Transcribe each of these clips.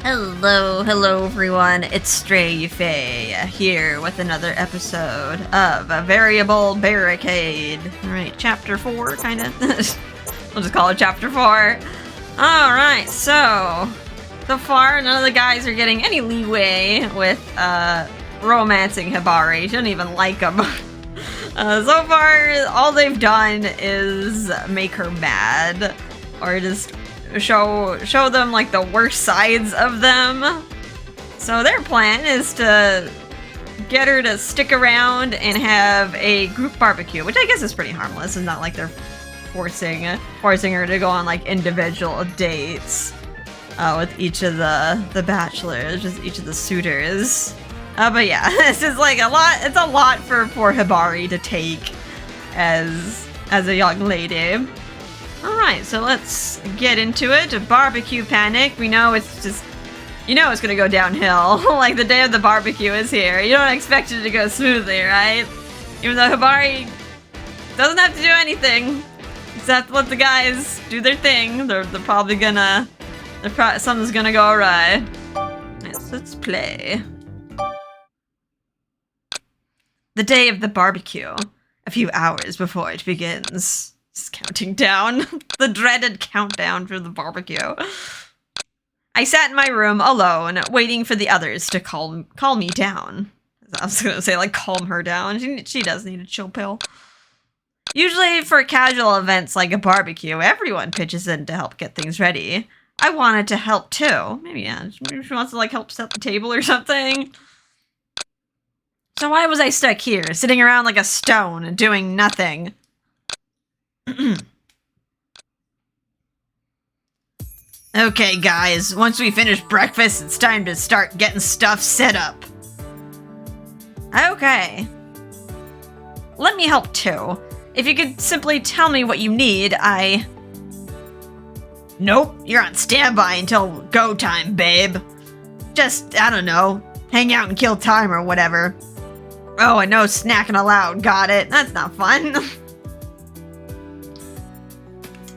Hello everyone, it's Stray Faye here with another episode of a variable barricade. Alright, chapter 4, kinda. We'll just call it chapter 4. Alright, so far none of the guys are getting any leeway with romancing Hibari. She doesn't even like him. So far, all they've done is make her mad, or just show them like the worst sides of them. So their plan is to get her to stick around and have a group barbecue, which I guess is pretty harmless. It's not like they're forcing her to go on like individual dates with each of the bachelors, just each of the suitors. But yeah, this is like a lot. It's a lot for Hibari to take as a young lady. Alright, so let's get into it. A barbecue panic. We know it's just, it's gonna go downhill. Like, the day of the barbecue is here. You don't expect it to go smoothly, right? Even though Hibari doesn't have to do anything except let the guys do their thing. They're probably gonna, something's gonna go awry. Yes, let's play. The day of the barbecue. A few hours before it begins. Just counting down. The dreaded countdown for the barbecue. I sat in my room alone, waiting for the others to calm me down. I was gonna say, like, calm her down. She does need a chill pill. Usually for casual events like a barbecue, everyone pitches in to help get things ready. I wanted to help too. Maybe she wants to, like, help set the table or something. So why was I stuck here, sitting around like a stone and doing nothing? Okay, guys, once we finish breakfast, it's time to start getting stuff set up. Okay. Let me help too. If you could simply tell me what you need, Nope, you're on standby until go time, babe. Just, I don't know, hang out and kill time or whatever. Oh, and no snacking allowed, got it. That's not fun.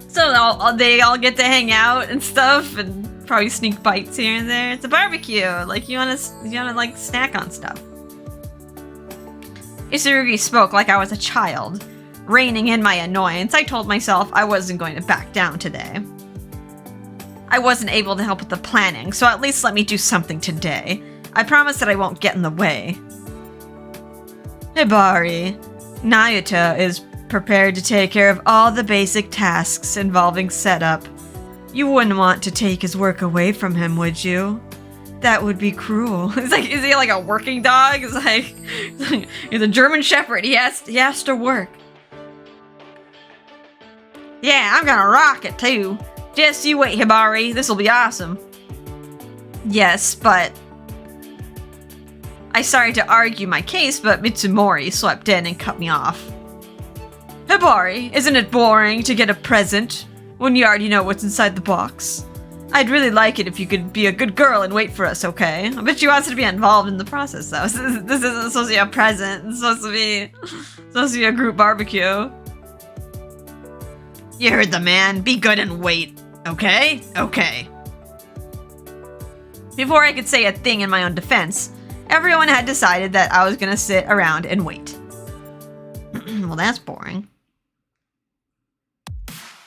So they all get to hang out and stuff, and probably sneak bites here and there. It's a barbecue. Like, you wanna like snack on stuff. Isurugi spoke like I was a child. Reining in my annoyance, I told myself I wasn't going to back down today. I wasn't able to help with the planning, so at least let me do something today. I promise that I won't get in the way. Hibari, Nayuta is prepared to take care of all the basic tasks involving setup. You wouldn't want to take his work away from him, would you? That would be cruel. It's like, is he like a working dog? It's like, he's a German Shepherd. He has to work. Yeah, I'm gonna rock it too. Just you wait, Hibari. This'll be awesome. Yes, but I started to argue my case, but Mitsumori swept in and cut me off. Hibari, isn't it boring to get a present when you already know what's inside the box? I'd really like it if you could be a good girl and wait for us, okay? I bet she wants to be involved in the process, though. This isn't supposed to be a present. It's supposed to be a group barbecue. You heard the man. Be good and wait, okay? Okay. Before I could say a thing in my own defense, everyone had decided that I was gonna sit around and wait. Well, that's boring.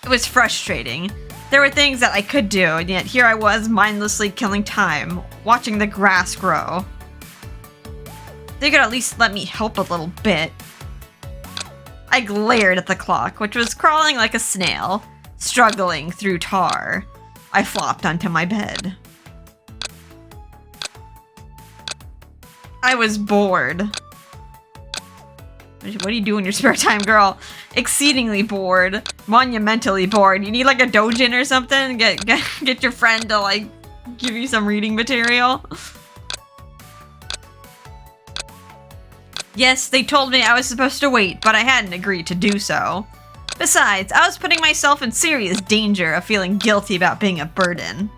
It was frustrating. There were things that I could do, and yet here I was mindlessly killing time, watching the grass grow. They could at least let me help a little bit. I glared at the clock, which was crawling like a snail, struggling through tar. I flopped onto my bed. I was bored. What do you do in your spare time, girl? Exceedingly bored. Monumentally bored. You need like a dojin or something? Get your friend to like give you some reading material? Yes, they told me I was supposed to wait, but I hadn't agreed to do so. Besides, I was putting myself in serious danger of feeling guilty about being a burden.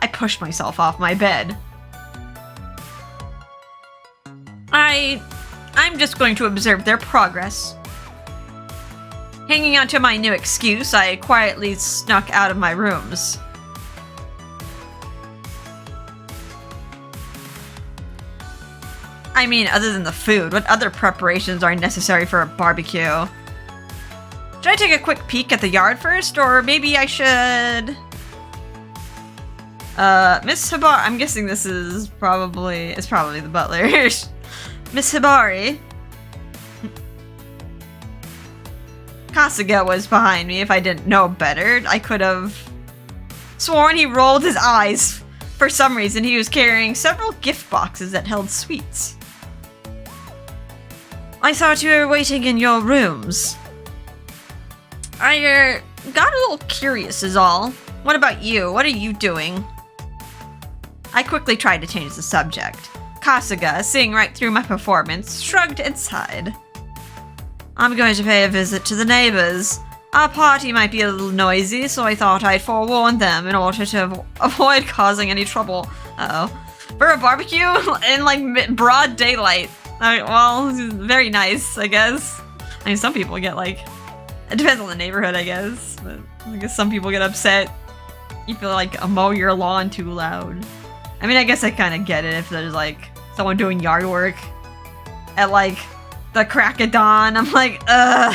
I pushed myself off my bed. I'm just going to observe their progress. Hanging on to my new excuse, I quietly snuck out of my rooms. I mean, other than the food, what other preparations are necessary for a barbecue? Should I take a quick peek at the yard first, or maybe I should... Miss Hibari, I'm guessing this is probably the butler. Miss Hibari. Kasuga was behind me. If I didn't know better, I could have sworn he rolled his eyes. For some reason, he was carrying several gift boxes that held sweets. I thought you were waiting in your rooms. I, got a little curious is all. What about you? What are you doing? I quickly tried to change the subject. Kasuga, seeing right through my performance, shrugged and sighed. I'm going to pay a visit to the neighbors. Our party might be a little noisy, so I thought I'd forewarn them in order to avoid causing any trouble. Uh-oh. For a barbecue in, like, broad daylight. Well, very nice, I guess. I mean, some people get, like... It depends on the neighborhood, I guess. But I guess some people get upset. You feel like mow your lawn too loud. I mean, I guess I kind of get it if there's, like, someone doing yard work at, like, the crack of dawn. I'm like, ugh.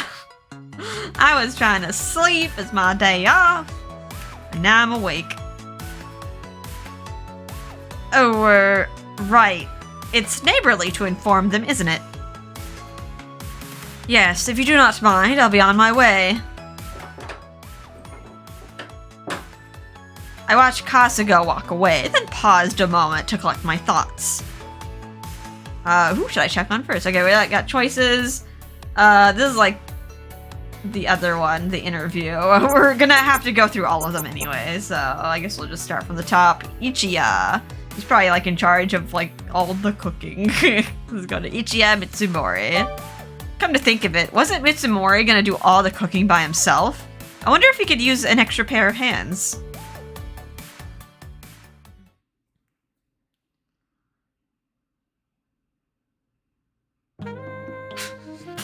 I was trying to sleep. It's my day off. And now I'm awake. Oh, right. It's neighborly to inform them, isn't it? Yes, if you do not mind, I'll be on my way. I watched Kasuga walk away, then paused a moment to collect my thoughts. Who should I check on first? Okay, we got choices. This is like the other one, the interview. We're gonna have to go through all of them anyway, so I guess we'll just start from the top. Ichiya. He's probably like in charge of like all the cooking. Let's go to Ichiya Mitsumori. Come to think of it, wasn't Mitsumori gonna do all the cooking by himself? I wonder if he could use an extra pair of hands.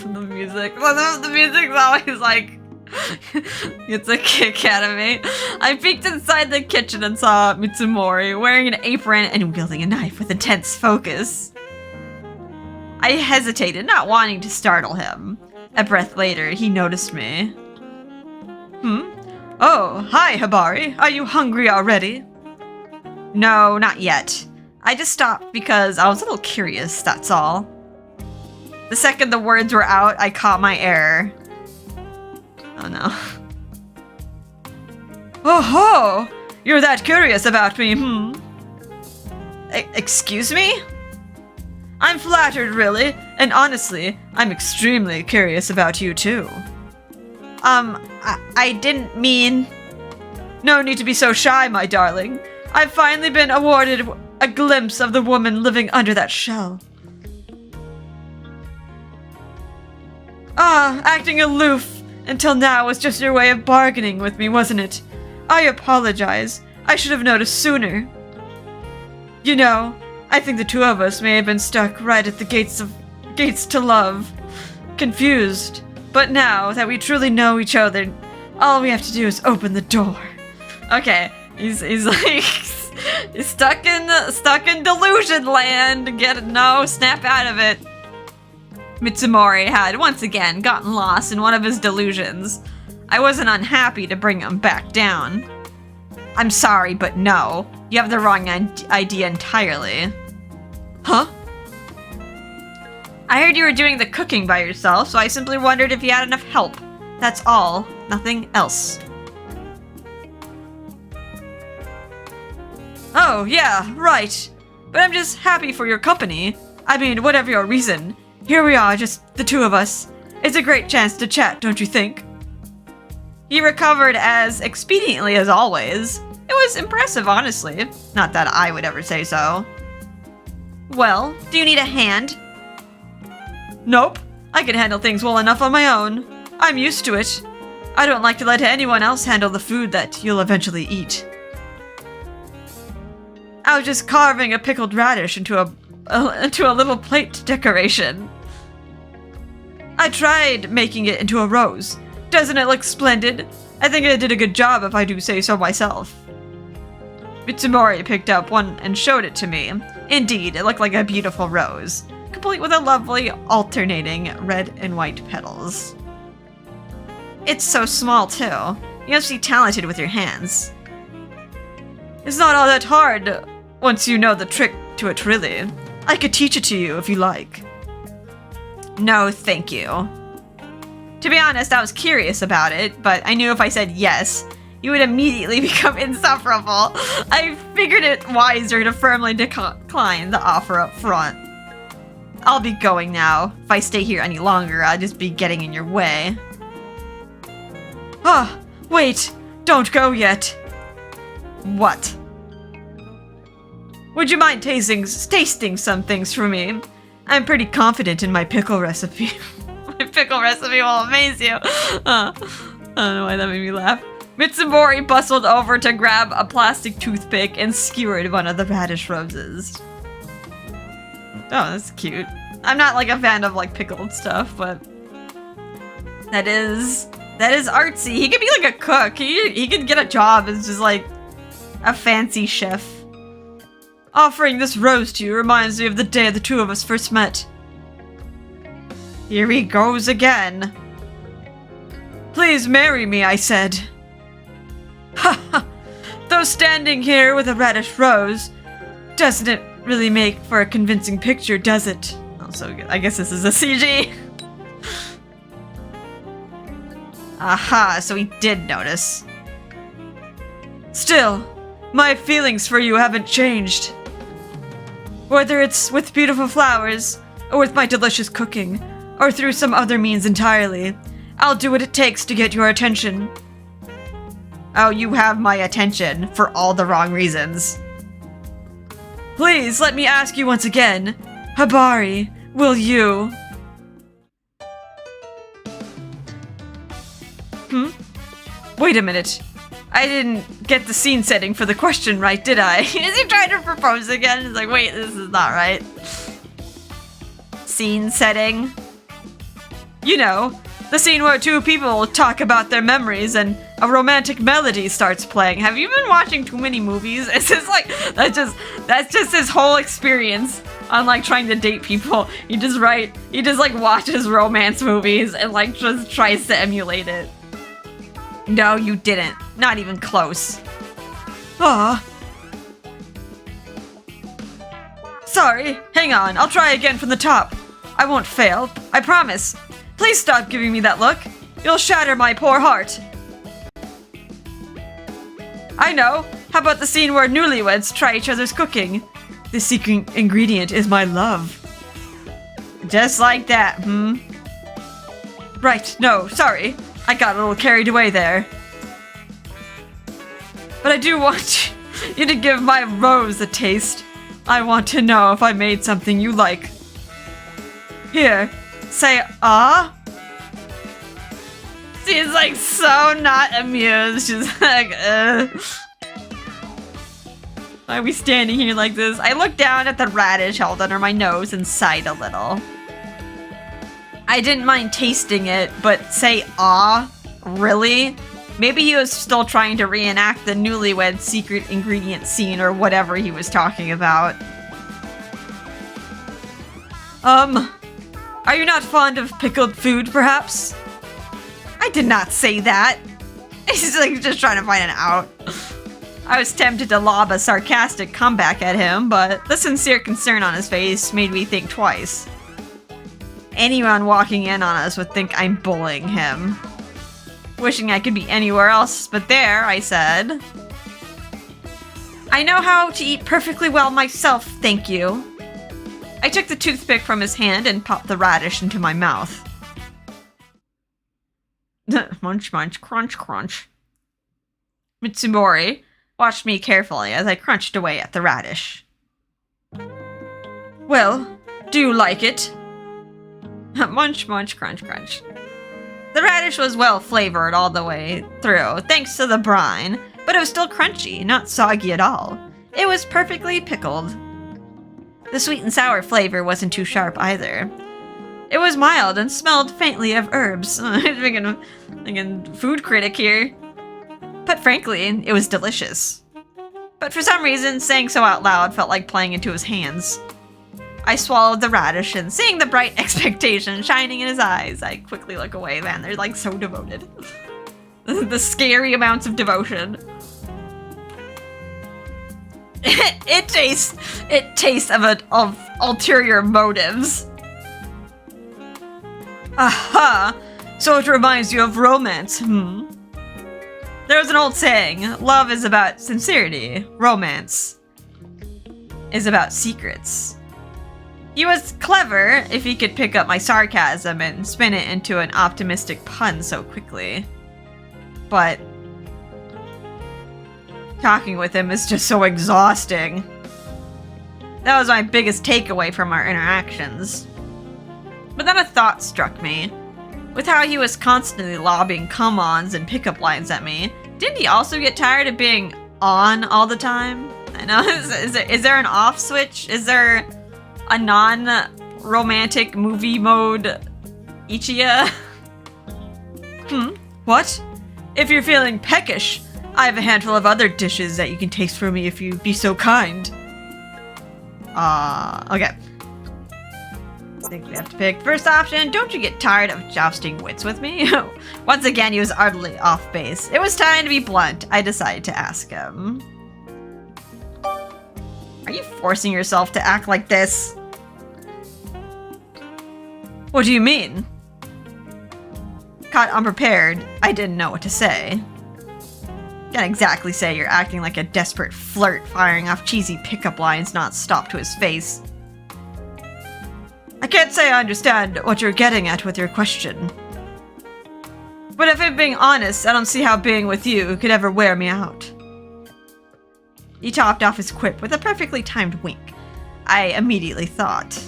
The music. Well, the music's always like... it's a kick out of me. I peeked inside the kitchen and saw Mitsumori wearing an apron and wielding a knife with intense focus. I hesitated, not wanting to startle him. A breath later, he noticed me. Oh, hi, Hibari. Are you hungry already? No, not yet. I just stopped because I was a little curious, that's all. The second the words were out, I caught my error. Oh no. Oh ho! You're that curious about me, Excuse me? I'm flattered, really, and honestly, I'm extremely curious about you too. I didn't mean... No need to be so shy, my darling. I've finally been awarded a glimpse of the woman living under that shell. Ah, acting aloof until now was just your way of bargaining with me, wasn't it? I apologize. I should have noticed sooner. You know, I think the two of us may have been stuck right at the gates to love. Confused. But now that we truly know each other, all we have to do is open the door. Okay, he's like he's stuck in delusion land. Snap out of it. Mitsumori had once again gotten lost in one of his delusions. I wasn't unhappy to bring him back down. I'm sorry, but no. You have the wrong idea entirely. Huh? I heard you were doing the cooking by yourself, so I simply wondered if you had enough help. That's all. Nothing else. Oh, yeah, right. But I'm just happy for your company. I mean, whatever your reason. Here we are, just the two of us. It's a great chance to chat, don't you think? He recovered as expediently as always. It was impressive, honestly. Not that I would ever say so. Well, do you need a hand? Nope. I can handle things well enough on my own. I'm used to it. I don't like to let anyone else handle the food that you'll eventually eat. I was just carving a pickled radish into a little plate decoration. I tried making it into a rose. Doesn't it look splendid? I think I did a good job if I do say so myself. Mitsumori picked up one and showed it to me. Indeed, it looked like a beautiful rose. complete with a lovely alternating red and white petals. It's so small, too. You must be talented with your hands. It's not all that hard once you know the trick to it, really. I could teach it to you if you like. No, thank you. To be honest, I was curious about it, but I knew if I said yes, you would immediately become insufferable. I figured it wiser to firmly decline the offer up front. I'll be going now. If I stay here any longer, I'll just be getting in your way. Ah, wait! Don't go yet! What? Would you mind tasting some things for me? I'm pretty confident in my pickle recipe. My pickle recipe will amaze you. I don't know why that made me laugh. Mitsumori bustled over to grab a plastic toothpick and skewered one of the radish roses. Oh, that's cute. I'm not like a fan of like pickled stuff, but that is artsy. He could be like a cook. He could get a job as just like a fancy chef. Offering this rose to you reminds me of the day the two of us first met. Here he goes again. Please marry me, I said. Ha ha! Though standing here with a radish rose, doesn't it really make for a convincing picture, does it? Also, I guess this is a CG. Aha, so he did notice. Still, my feelings for you haven't changed. Whether it's with beautiful flowers, or with my delicious cooking, or through some other means entirely, I'll do what it takes to get your attention. Oh, you have my attention for all the wrong reasons. Please, let me ask you once again, Hibari, will you? Wait a minute. I didn't get the scene setting for the question right, did I? Is he trying to propose again? He's like, wait, this is not right. Scene setting. You know, the scene where two people talk about their memories and a romantic melody starts playing. Have you been watching too many movies? It's just like, that's just his whole experience on like trying to date people. He just like watches romance movies and like just tries to emulate it. No, you didn't. Not even close. Ah. Sorry, hang on. I'll try again from the top. I won't fail. I promise. Please stop giving me that look. You'll shatter my poor heart. I know. How about the scene where newlyweds try each other's cooking? The secret ingredient is my love. Just like that, Right, no, sorry. I got a little carried away there. But I do want you to give my rose a taste. I want to know if I made something you like. Here, say ah. She's like so not amused. She's like, why are we standing here like this? I looked down at the radish held under my nose and sighed a little. I didn't mind tasting it, but say ah? Really? Maybe he was still trying to reenact the newlywed secret ingredient scene or whatever he was talking about. Are you not fond of pickled food, perhaps? I did not say that. He's like just trying to find an out. I was tempted to lob a sarcastic comeback at him, but the sincere concern on his face made me think twice. Anyone walking in on us would think I'm bullying him. Wishing I could be anywhere else but there, I said. I know how to eat perfectly well myself, thank you. I took the toothpick from his hand and popped the radish into my mouth. Munch, munch, crunch, crunch. Mitsumori watched me carefully as I crunched away at the radish. Well, do you like it? Munch, munch, crunch, crunch. The radish was well flavored all the way through, thanks to the brine, but it was still crunchy, not soggy at all. It was perfectly pickled. The sweet and sour flavor wasn't too sharp either. It was mild and smelled faintly of herbs. Thinking food critic here. But frankly, it was delicious. But for some reason, saying so out loud felt like playing into his hands. I swallowed the radish, and seeing the bright expectation shining in his eyes, I quickly look away. Man, they're like so devoted. The scary amounts of devotion. It tastes of ulterior motives. Aha! So it reminds you of romance, There's an old saying, love is about sincerity, romance is about secrets. He was clever if he could pick up my sarcasm and spin it into an optimistic pun so quickly. But talking with him is just so exhausting. That was my biggest takeaway from our interactions. But then a thought struck me. With how he was constantly lobbing come-ons and pickup lines at me, didn't he also get tired of being on all the time? I know, is there an off switch? Is there a non-romantic movie mode Ichiya? What? If you're feeling peckish, I have a handful of other dishes that you can taste for me if you'd be so kind. Okay. I think we have to pick first option. Don't you get tired of jousting wits with me? Once again, he was utterly off base. It was time to be blunt. I decided to ask him. Are you forcing yourself to act like this? What do you mean? Caught unprepared, I didn't know what to say. Can't exactly say you're acting like a desperate flirt firing off cheesy pickup lines not stop to his face. I can't say I understand what you're getting at with your question. But if I'm being honest, I don't see how being with you could ever wear me out. He topped off his quip with a perfectly timed wink. I immediately thought,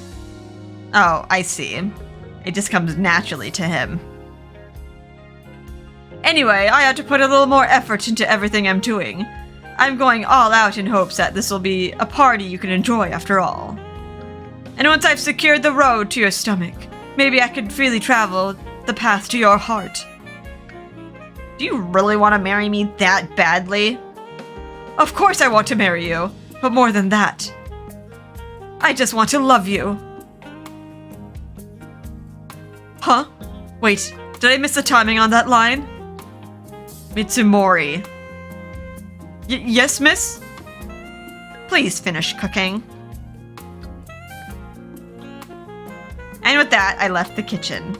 oh, I see. It just comes naturally to him. Anyway, I had to put a little more effort into everything I'm doing. I'm going all out in hopes that this will be a party you can enjoy after all. And once I've secured the road to your stomach, maybe I could freely travel the path to your heart. Do you really want to marry me that badly? Of course I want to marry you, but more than that. I just want to love you. Huh? Wait, did I miss the timing on that line? Mitsumori. Yes, miss? Please finish cooking. And with that, I left the kitchen.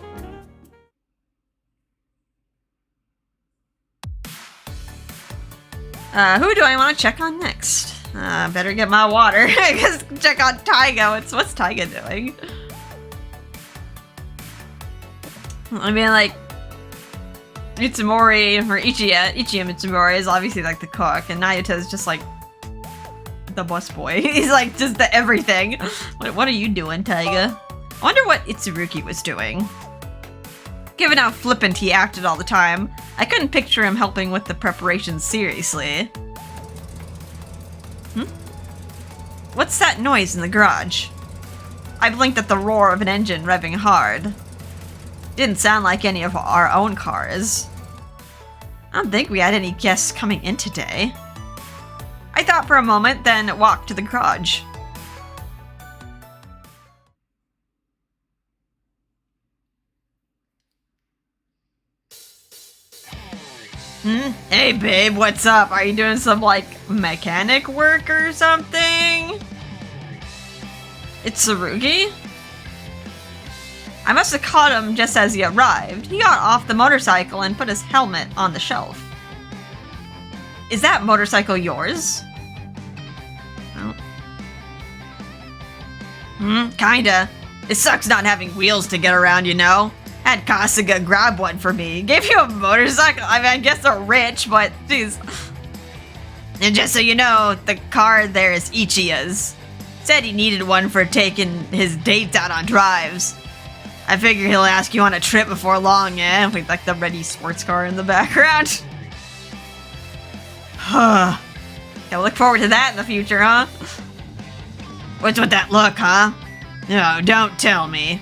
Who do I want to check on next? Better get my water. I guess check on Taiga. What's Taiga doing? I mean, like, Mitsumori, or Ichiya Mitsumori is obviously like the cook, and Nayuta is just like the busboy. He's like just the everything. What are you doing, Taiga? I wonder what Itsurugi was doing. Given how flippant he acted all the time, I couldn't picture him helping with the preparations seriously. What's that noise in the garage? I blinked at the roar of an engine revving hard. Didn't sound like any of our own cars. I don't think we had any guests coming in today. I thought for a moment, then walked to the garage. Hey babe, what's up? Are you doing some, like, mechanic work or something? It's Tsurugi? I must have caught him just as he arrived. He got off the motorcycle and put his helmet on the shelf. Is that motorcycle yours? Oh. Kinda. It sucks not having wheels to get around, you know? Had Kasuga grab one for me. Gave you a motorcycle? I mean, I guess they're rich, but jeez. And just so you know, the car there is Ichiya's. Said he needed one for taking his dates out on drives. I figure he'll ask you on a trip before long, yeah? With like the ready sports car in the background. Huh. Gotta look forward to that in the future, huh? What's with that look, huh? No, don't tell me.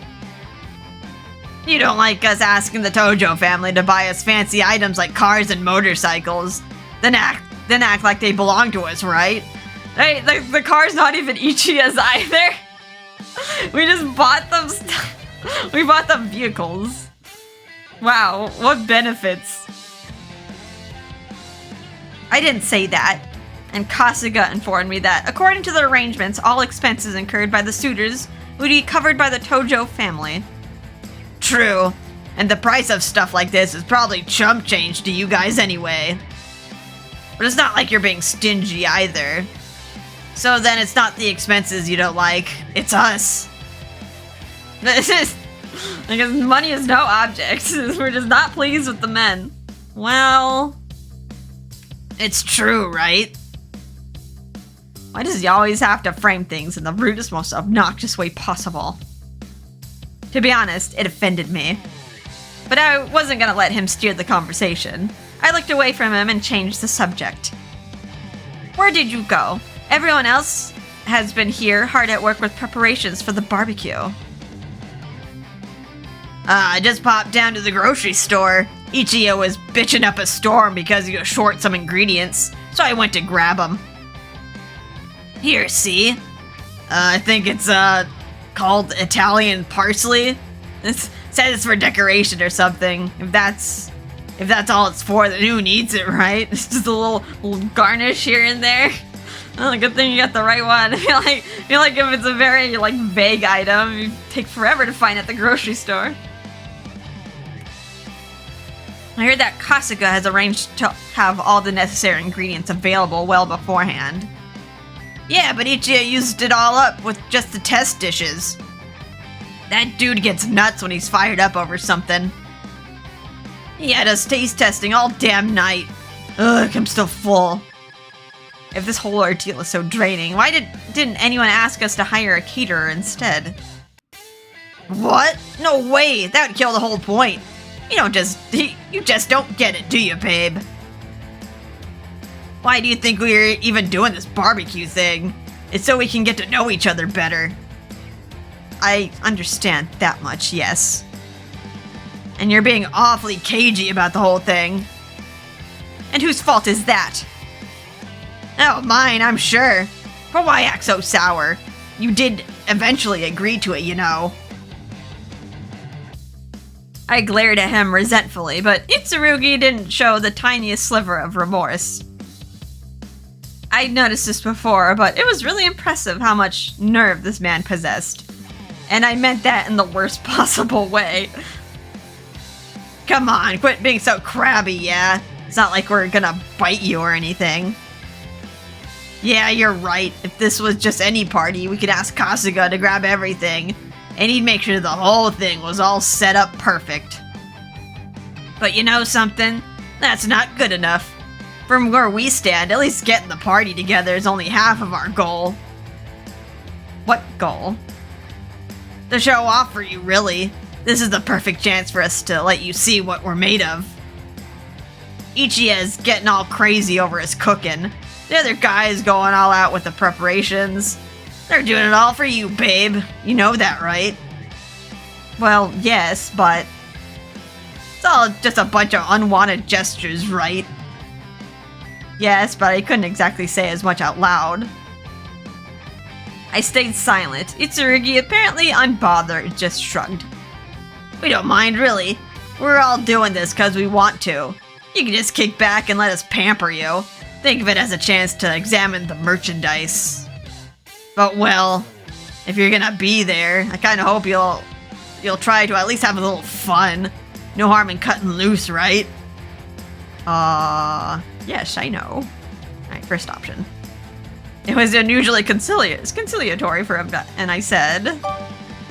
You don't like us asking the Tojo family to buy us fancy items like cars and motorcycles. Then act like they belong to us, right? Hey, the car's not even Ichiya's either. We just bought them we bought them vehicles. Wow, what benefits? I didn't say that. And Kasuga informed me that, according to the arrangements, all expenses incurred by the suitors would be covered by the Tojo family. True. And the price of stuff like this is probably chump change to you guys anyway. But it's not like you're being stingy either. So then it's not the expenses you don't like, it's us. Because money is no object. We're just not pleased with the men. Well, it's true, right? Why does he always have to frame things in the rudest, most obnoxious way possible? To be honest, it offended me. But I wasn't gonna let him steer the conversation. I looked away from him and changed the subject. Where did you go? Everyone else has been here, hard at work with preparations for the barbecue. I just popped down to the grocery store. Ichigo was bitching up a storm because he was short some ingredients, so I went to grab them. Here, see? I think it's, called Italian parsley. It says it's for decoration or something. If that's all it's for, then who needs it, right? It's just a little garnish here and there. Oh, good thing you got the right one. I feel like if it's a very, vague item, it'd take forever to find at the grocery store. I heard that Kasuga has arranged to have all the necessary ingredients available well beforehand. Yeah, but Ichigo used it all up with just the test dishes. That dude gets nuts when he's fired up over something. He had us taste testing all damn night. Ugh, I'm still full. If this whole ordeal is so draining, why didn't anyone ask us to hire a caterer instead? What? No way! That would kill the whole point. You just don't get it, do you, babe? Why do you think we're even doing this barbecue thing? It's so we can get to know each other better. I understand that much, yes. And you're being awfully cagey about the whole thing. And whose fault is that? Oh, mine, I'm sure. But why act so sour? You did eventually agree to it, you know. I glared at him resentfully, but Itsurugi didn't show the tiniest sliver of remorse. I'd noticed this before, but it was really impressive how much nerve this man possessed. And I meant that in the worst possible way. Come on, quit being so crabby, yeah? It's not like we're gonna bite you or anything. Yeah, you're right. If this was just any party, we could ask Kasuga to grab everything, and he'd make sure the whole thing was all set up perfect. But you know something? That's not good enough. From where we stand, at least getting the party together is only half of our goal. What goal? To show off for you, really. This is the perfect chance for us to let you see what we're made of. Ichigo's getting all crazy over his cooking. The other guys going all out with the preparations. They're doing it all for you, babe. You know that, right? Well, yes, but it's all just a bunch of unwanted gestures, right? Yes, but I couldn't exactly say as much out loud. I stayed silent. Itsurugi, apparently unbothered, just shrugged. We don't mind, really. We're all doing this because we want to. You can just kick back and let us pamper you. Think of it as a chance to examine the merchandise. But well, if you're gonna be there, I kinda hope you'll try to at least have a little fun. No harm in cutting loose, right? Yes, I know. Alright, first option. It was unusually conciliatory for him, and I said,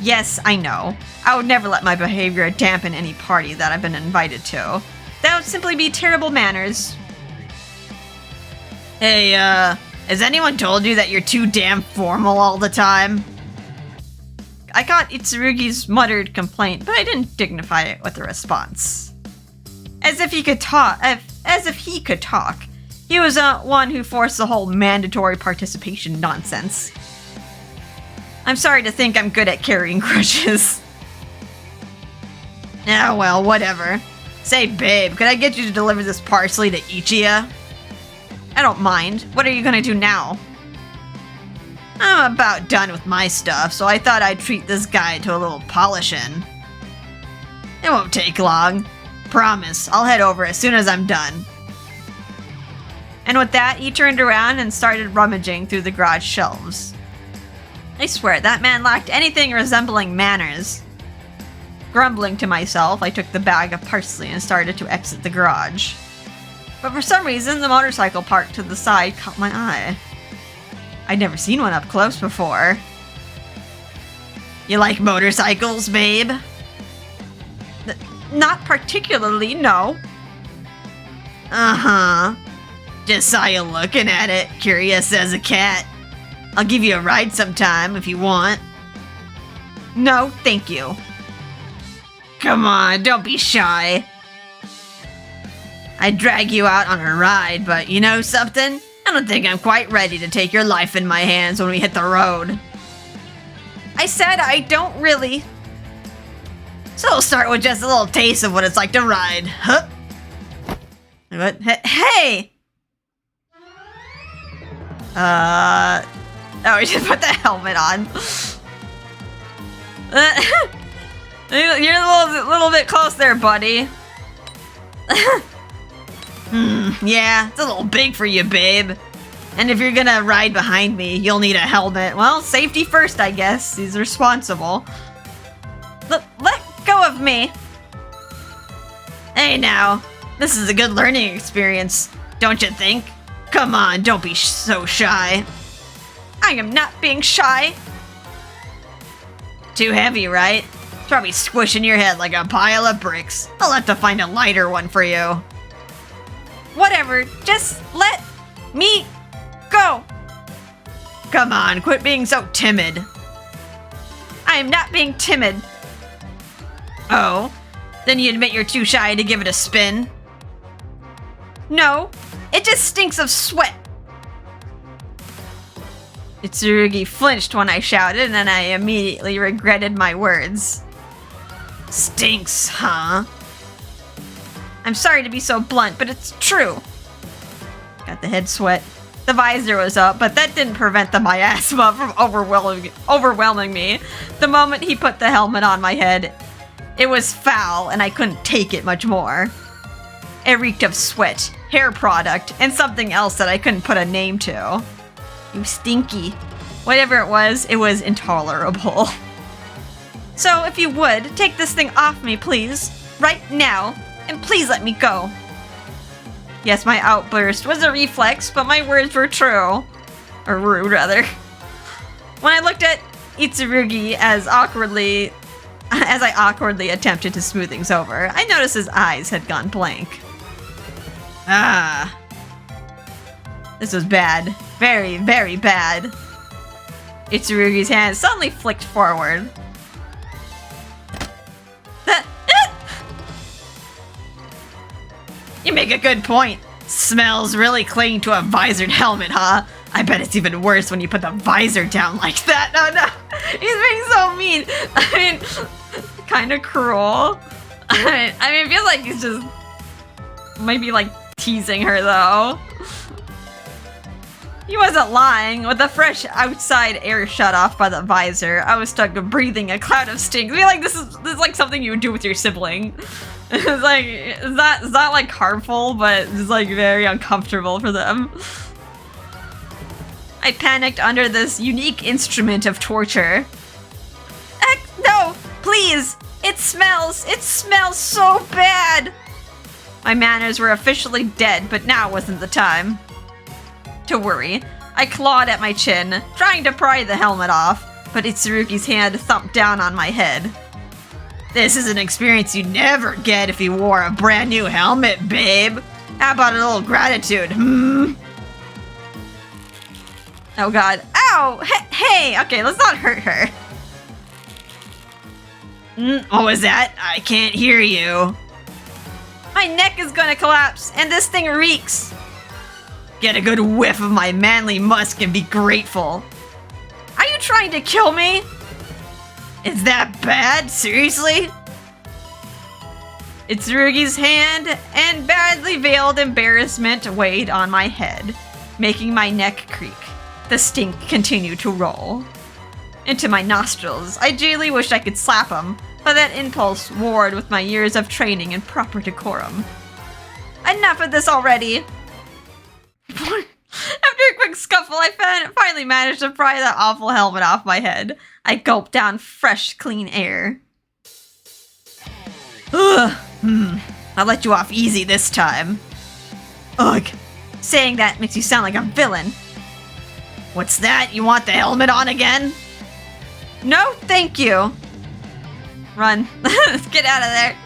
yes, I know. I would never let my behavior dampen any party that I've been invited to. That would simply be terrible manners. Hey, has anyone told you that you're too damn formal all the time? I caught Itsurugi's muttered complaint, but I didn't dignify it with a response. As if he could talk. He was one who forced the whole mandatory participation nonsense. I'm sorry to think I'm good at carrying grudges. Ah, well, whatever. Say, babe, could I get you to deliver this parsley to Ichigo? I don't mind. What are you gonna do now? I'm about done with my stuff, so I thought I'd treat this guy to a little polishing. It won't take long. Promise, I'll head over as soon as I'm done. And with that, he turned around and started rummaging through the garage shelves. I swear, that man lacked anything resembling manners. Grumbling to myself, I took the bag of parsley and started to exit the garage. But for some reason, the motorcycle parked to the side caught my eye. I'd never seen one up close before. You like motorcycles, babe? Not particularly, no. Uh-huh. Just saw you looking at it, curious as a cat. I'll give you a ride sometime if you want. No, thank you. Come on, don't be shy. I'd drag you out on a ride, but you know something? I don't think I'm quite ready to take your life in my hands when we hit the road. I said I don't really. So we'll start with just a little taste of what it's like to ride. Huh? What? Hey! Oh, we should put the helmet on. You're a little bit close there, buddy. Yeah, it's a little big for you, babe. And if you're gonna ride behind me, you'll need a helmet. Well, safety first, I guess. He's responsible. Let go of me. Hey now, this is a good learning experience, don't you think? Come on, don't be so shy. I am not being shy. Too heavy, right? It's probably squishing your head like a pile of bricks. I'll have to find a lighter one for you. Whatever, just let me go. Come on, quit being so timid. I am not being timid. Oh, then you admit you're too shy to give it a spin? No, it just stinks of sweat. Itsurugi flinched when I shouted, and I immediately regretted my words. Stinks, huh? I'm sorry to be so blunt, but it's true. Got the head sweat. The visor was up, but that didn't prevent the miasma from overwhelming me. The moment he put the helmet on my head, it was foul, and I couldn't take it much more. It reeked of sweat, hair product, and something else that I couldn't put a name to. You stinky. Whatever it was intolerable. So, if you would, take this thing off me, please. Right now. And please let me go. Yes, my outburst was a reflex, but my words were true. Or rude, rather. When I looked at Itsurugi as I awkwardly attempted to smooth things over, I noticed his eyes had gone blank. Ah. This was bad. Very, very bad. Itsurugi's hand suddenly flicked forward. You make a good point. Smells really cling to a visored helmet, huh? I bet it's even worse when you put the visor down like that. Oh no, he's being so mean. I mean, kind of cruel. I mean, it feels like he's just maybe like teasing her though. He wasn't lying. With the fresh outside air shut off by the visor, I was stuck breathing a cloud of stink. I feel like this is like something you would do with your sibling. It's like, it's not like harmful, but it's like very uncomfortable for them. I panicked under this unique instrument of torture. No, please! It smells so bad! My manners were officially dead, but now wasn't the time to worry. I clawed at my chin, trying to pry the helmet off, but Itsurugi's hand thumped down on my head. This is an experience you'd never get if you wore a brand new helmet, babe. How about a little gratitude, Oh god. Ow! Hey! Okay, let's not hurt her. What was that? I can't hear you. My neck is gonna collapse, and this thing reeks. Get a good whiff of my manly musk and be grateful. Are you trying to kill me? Is that bad? Seriously? Itsurugi's hand and badly veiled embarrassment weighed on my head, making my neck creak. The stink continued to roll into my nostrils. I genuinely wished I could slap him, but that impulse warred with my years of training and proper decorum. Enough of this already! After a quick scuffle, I finally managed to pry that awful helmet off my head. I gulped down fresh, clean air. Ugh. I'll let you off easy this time. Ugh. Saying that makes you sound like a villain. What's that? You want the helmet on again? No, thank you. Run. Let's get out of there.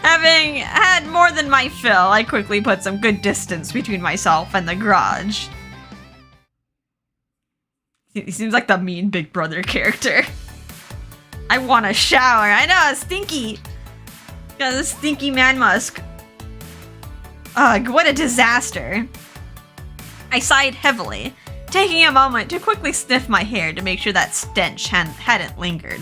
Having had more than my fill, I quickly put some good distance between myself and the garage. He seems like the mean Big Brother character. I want a shower. I know, stinky. Got this stinky man musk. Ugh, what a disaster. I sighed heavily, taking a moment to quickly sniff my hair to make sure that stench hadn't lingered.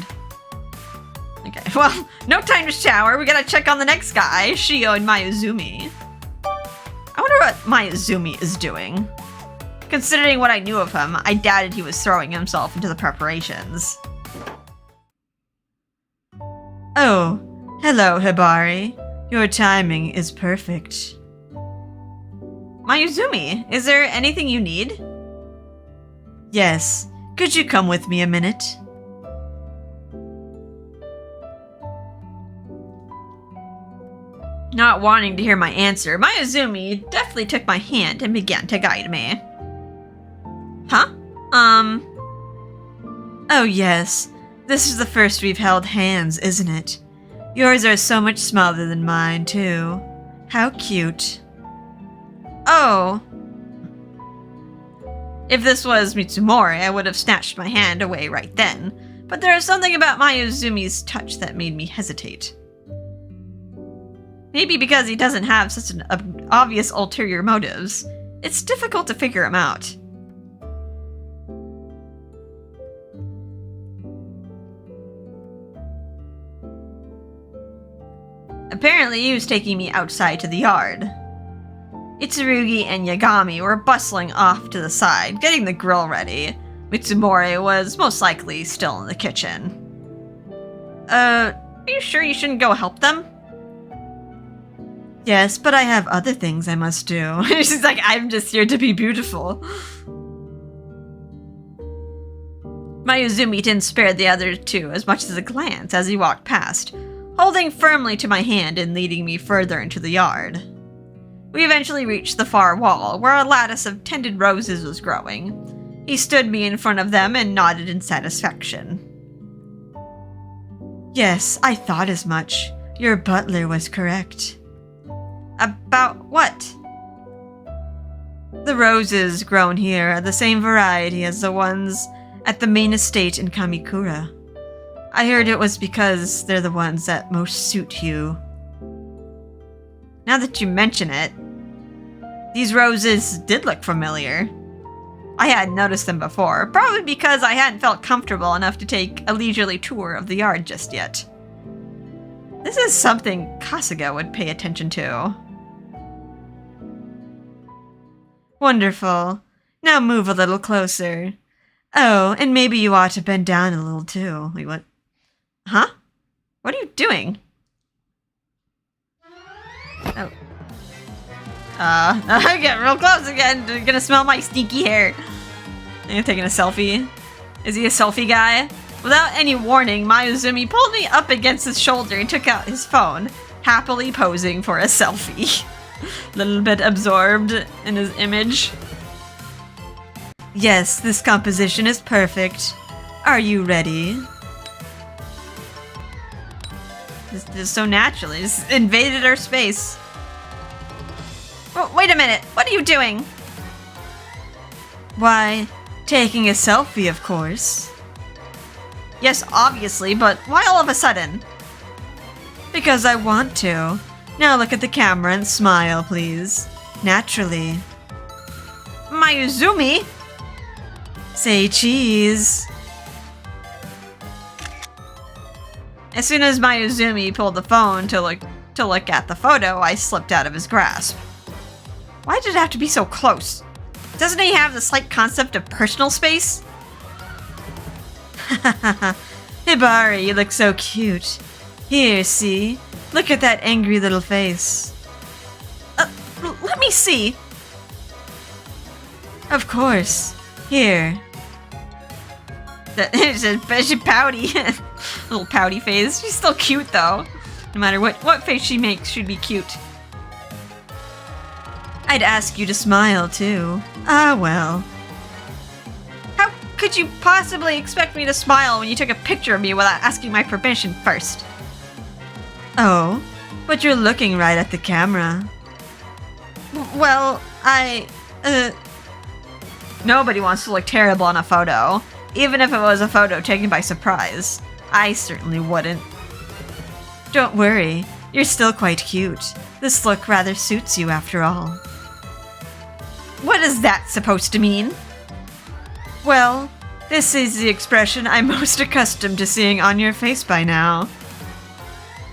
Okay, well, no time to shower. We gotta check on the next guy, Shio and Mayuzumi. I wonder what Mayuzumi is doing. Considering what I knew of him, I doubted he was throwing himself into the preparations. Oh, hello, Hibari. Your timing is perfect. Mayuzumi, is there anything you need? Yes. Could you come with me a minute? Not wanting to hear my answer, Mayuzumi deftly took my hand and began to guide me. Huh? Oh yes. This is the first we've held hands, isn't it? Yours are so much smaller than mine, too. How cute. Oh. If this was Mitsumori, I would have snatched my hand away right then, but there is something about Mayuzumi's touch that made me hesitate. Maybe because he doesn't have such an obvious ulterior motives, it's difficult to figure him out. Apparently he was taking me outside to the yard. Itsurugi and Yagami were bustling off to the side, getting the grill ready. Mitsumori was most likely still in the kitchen. Are you sure you shouldn't go help them? Yes, but I have other things I must do. She's like, I'm just here to be beautiful. Mayuzumi didn't spare the other two as much as a glance as he walked past, holding firmly to my hand and leading me further into the yard. We eventually reached the far wall, where a lattice of tended roses was growing. He stood me in front of them and nodded in satisfaction. Yes, I thought as much. Your butler was correct. About what? The roses grown here are the same variety as the ones at the main estate in Kamikura. I heard it was because they're the ones that most suit you. Now that you mention it, these roses did look familiar. I hadn't noticed them before, probably because I hadn't felt comfortable enough to take a leisurely tour of the yard just yet. This is something Kasuga would pay attention to. Wonderful. Now move a little closer. Oh, and maybe you ought to bend down a little too. Wait, what? Huh? What are you doing? Oh. I get real close again. You're gonna smell my stinky hair. Are you taking a selfie? Is he a selfie guy? Without any warning, Mayuzumi pulled me up against his shoulder and took out his phone, happily posing for a selfie. Little bit absorbed in his image. Yes, this composition is perfect. Are you ready? This is so naturally. Just invaded our space. Oh, wait a minute. What are you doing? Why, taking a selfie, of course. Yes, obviously, but why all of a sudden? Because I want to. Now look at the camera and smile, please. Naturally. Mayuzumi? Say cheese. As soon as Mayuzumi pulled the phone to look at the photo, I slipped out of his grasp. Why did it have to be so close? Doesn't he have the slight concept of personal space? Hibari, you look so cute. Here, see? Look at that angry little face. Let me see. Of course. Here. She's pouty. Little pouty face. She's still cute though. No matter what face she makes, she'd be cute. I'd ask you to smile too. Ah, well. How could you possibly expect me to smile when you took a picture of me without asking my permission first? Oh, but you're looking right at the camera. Well, Nobody wants to look terrible on a photo, even if it was a photo taken by surprise. I certainly wouldn't. Don't worry, you're still quite cute. This look rather suits you after all. What is that supposed to mean? Well, this is the expression I'm most accustomed to seeing on your face by now.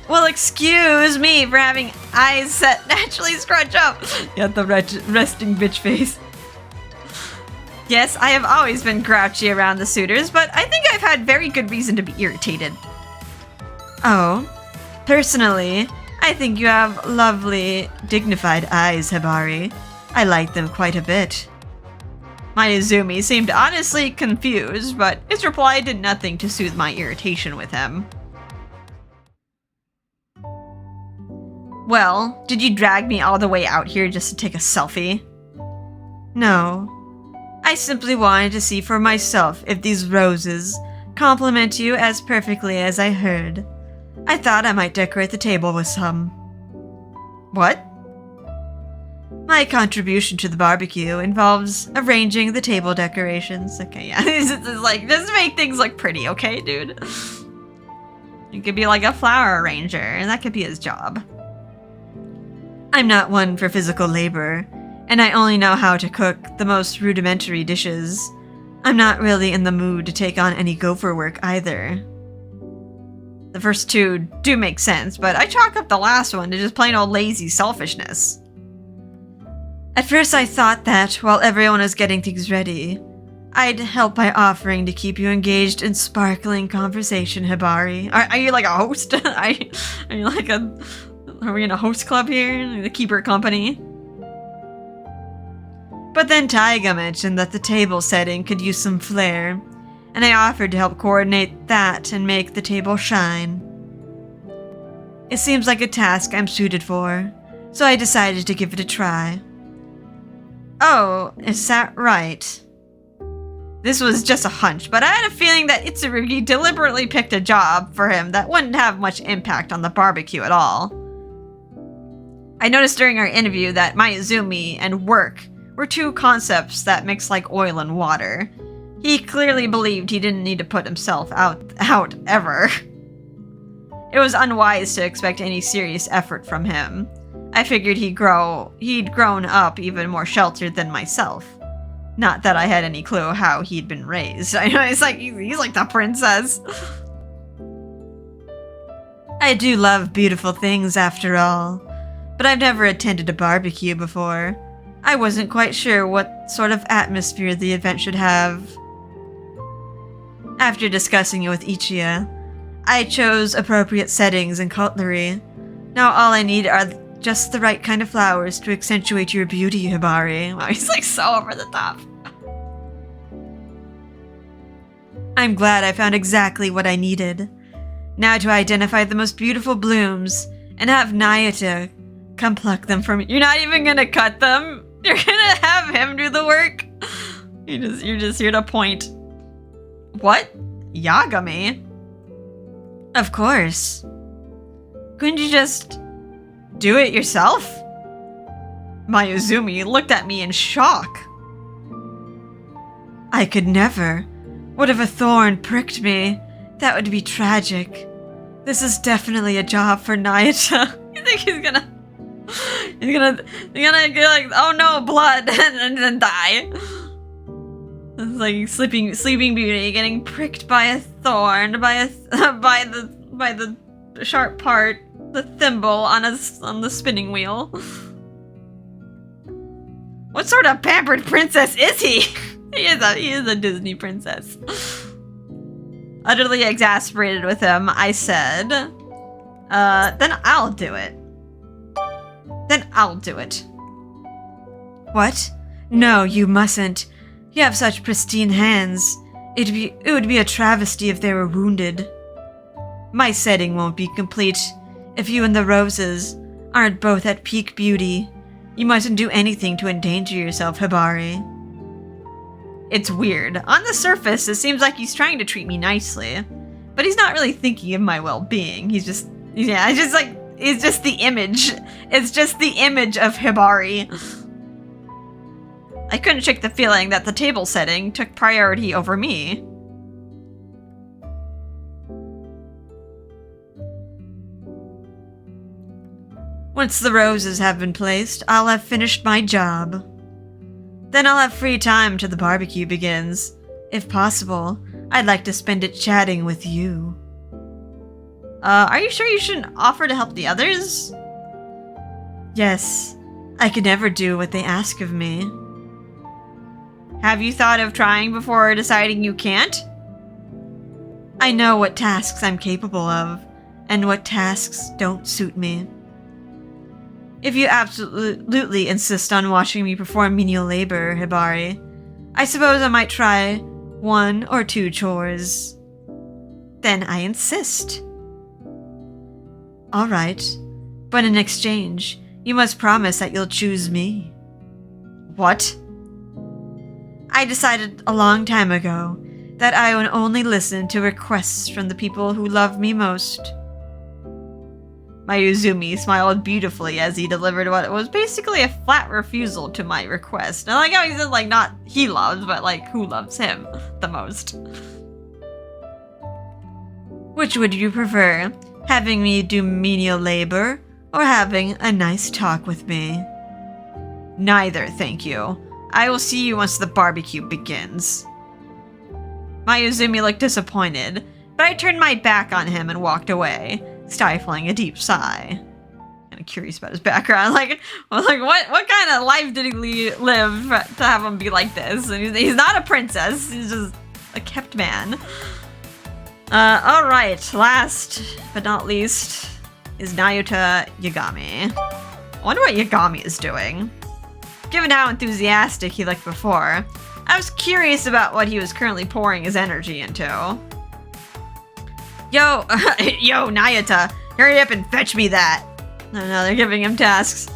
Well, excuse me for having eyes that naturally scrunch up. Yeah, the resting bitch face. Yes, I have always been grouchy around the suitors, but I think I've had very good reason to be irritated. Oh, personally, I think you have lovely, dignified eyes, Hibari. I like them quite a bit. Mayuzumi seemed honestly confused, but his reply did nothing to soothe my irritation with him. Well, did you drag me all the way out here just to take a selfie? No. I simply wanted to see for myself if these roses compliment you as perfectly as I heard. I thought I might decorate the table with some. What? My contribution to the barbecue involves arranging the table decorations. Okay, yeah, it's like, just make things look pretty, okay, dude? It could be like a flower arranger, and that could be his job. I'm not one for physical labor, and I only know how to cook the most rudimentary dishes. I'm not really in the mood to take on any gopher work either. The first two do make sense, but I chalk up the last one to just plain old lazy selfishness. At first I thought that, while everyone was getting things ready, I'd help by offering to keep you engaged in sparkling conversation, Hibari. Are you like a host? Are you like are we in a host club here? The keeper company? But then Taiga mentioned that the table setting could use some flair, and I offered to help coordinate that and make the table shine. It seems like a task I'm suited for, so I decided to give it a try. Oh, is that right? This was just a hunch, but I had a feeling that Itsurugi deliberately picked a job for him that wouldn't have much impact on the barbecue at all. I noticed during our interview that Mayuzumi and work were two concepts that mix like oil and water. He clearly believed he didn't need to put himself out ever. It was unwise to expect any serious effort from him. I figured he'd grown up even more sheltered than myself. Not that I had any clue how he'd been raised. I know, it's like, he's like the princess. I do love beautiful things after all, but I've never attended a barbecue before. I wasn't quite sure what sort of atmosphere the event should have. After discussing it with Ichiya, I chose appropriate settings and cutlery. Now all I need are just the right kind of flowers to accentuate your beauty, Hibari. Wow, he's like so over the top. I'm glad I found exactly what I needed. Now to identify the most beautiful blooms and have Nayata come pluck them for me. You're not even gonna cut them? You're gonna have him do the work? You're just here to point. What? Yagami? Of course. Couldn't you just do it yourself? Mayuzumi looked at me in shock. I could never. What if a thorn pricked me? That would be tragic. This is definitely a job for Nayata. You think he's gonna get like, oh no, blood, and then die? It's like Sleeping Beauty getting pricked by a thorn, by the sharp part, the thimble on the spinning wheel. What sort of pampered princess is he? He is a Disney princess. Utterly exasperated with him, I said, then I'll do it. Then I'll do it. What? No, you mustn't. You have such pristine hands. It would be a travesty if they were wounded. My setting won't be complete if you and the roses aren't both at peak beauty. You mustn't do anything to endanger yourself, Hibari. It's weird. On the surface, it seems like he's trying to treat me nicely, but he's not really thinking of my well-being. It's just the image. It's just the image of Hibari. I couldn't shake the feeling that the table setting took priority over me. Once the roses have been placed, I'll have finished my job. Then I'll have free time till the barbecue begins. If possible, I'd like to spend it chatting with you. Are you sure you shouldn't offer to help the others? Yes, I can never do what they ask of me. Have you thought of trying before deciding you can't? I know what tasks I'm capable of, and what tasks don't suit me. If you absolutely insist on watching me perform menial labor, Hibari, I suppose I might try 1 or 2 chores. Then I insist. All right, but in exchange, you must promise that you'll choose me. What? I decided a long time ago that I would only listen to requests from the people who love me most. Mayuzumi smiled beautifully as he delivered what was basically a flat refusal to my request. I like how he said, like, not he loves, but, like, who loves him the most. Which would you prefer? Having me do menial labor, or having a nice talk with me? Neither, thank you. I will see you once the barbecue begins. Mayuzumi looked disappointed, but I turned my back on him and walked away, stifling a deep sigh. Kind of curious about his background. Like what kind of life did he live to have him be like this? And he's not a princess. He's just a kept man. All right. Last but not least is Nayuta Yagami. I wonder what Yagami is doing. Given how enthusiastic he looked before, I was curious about what he was currently pouring his energy into. Yo, Nayuta, hurry up and fetch me that. No, they're giving him tasks.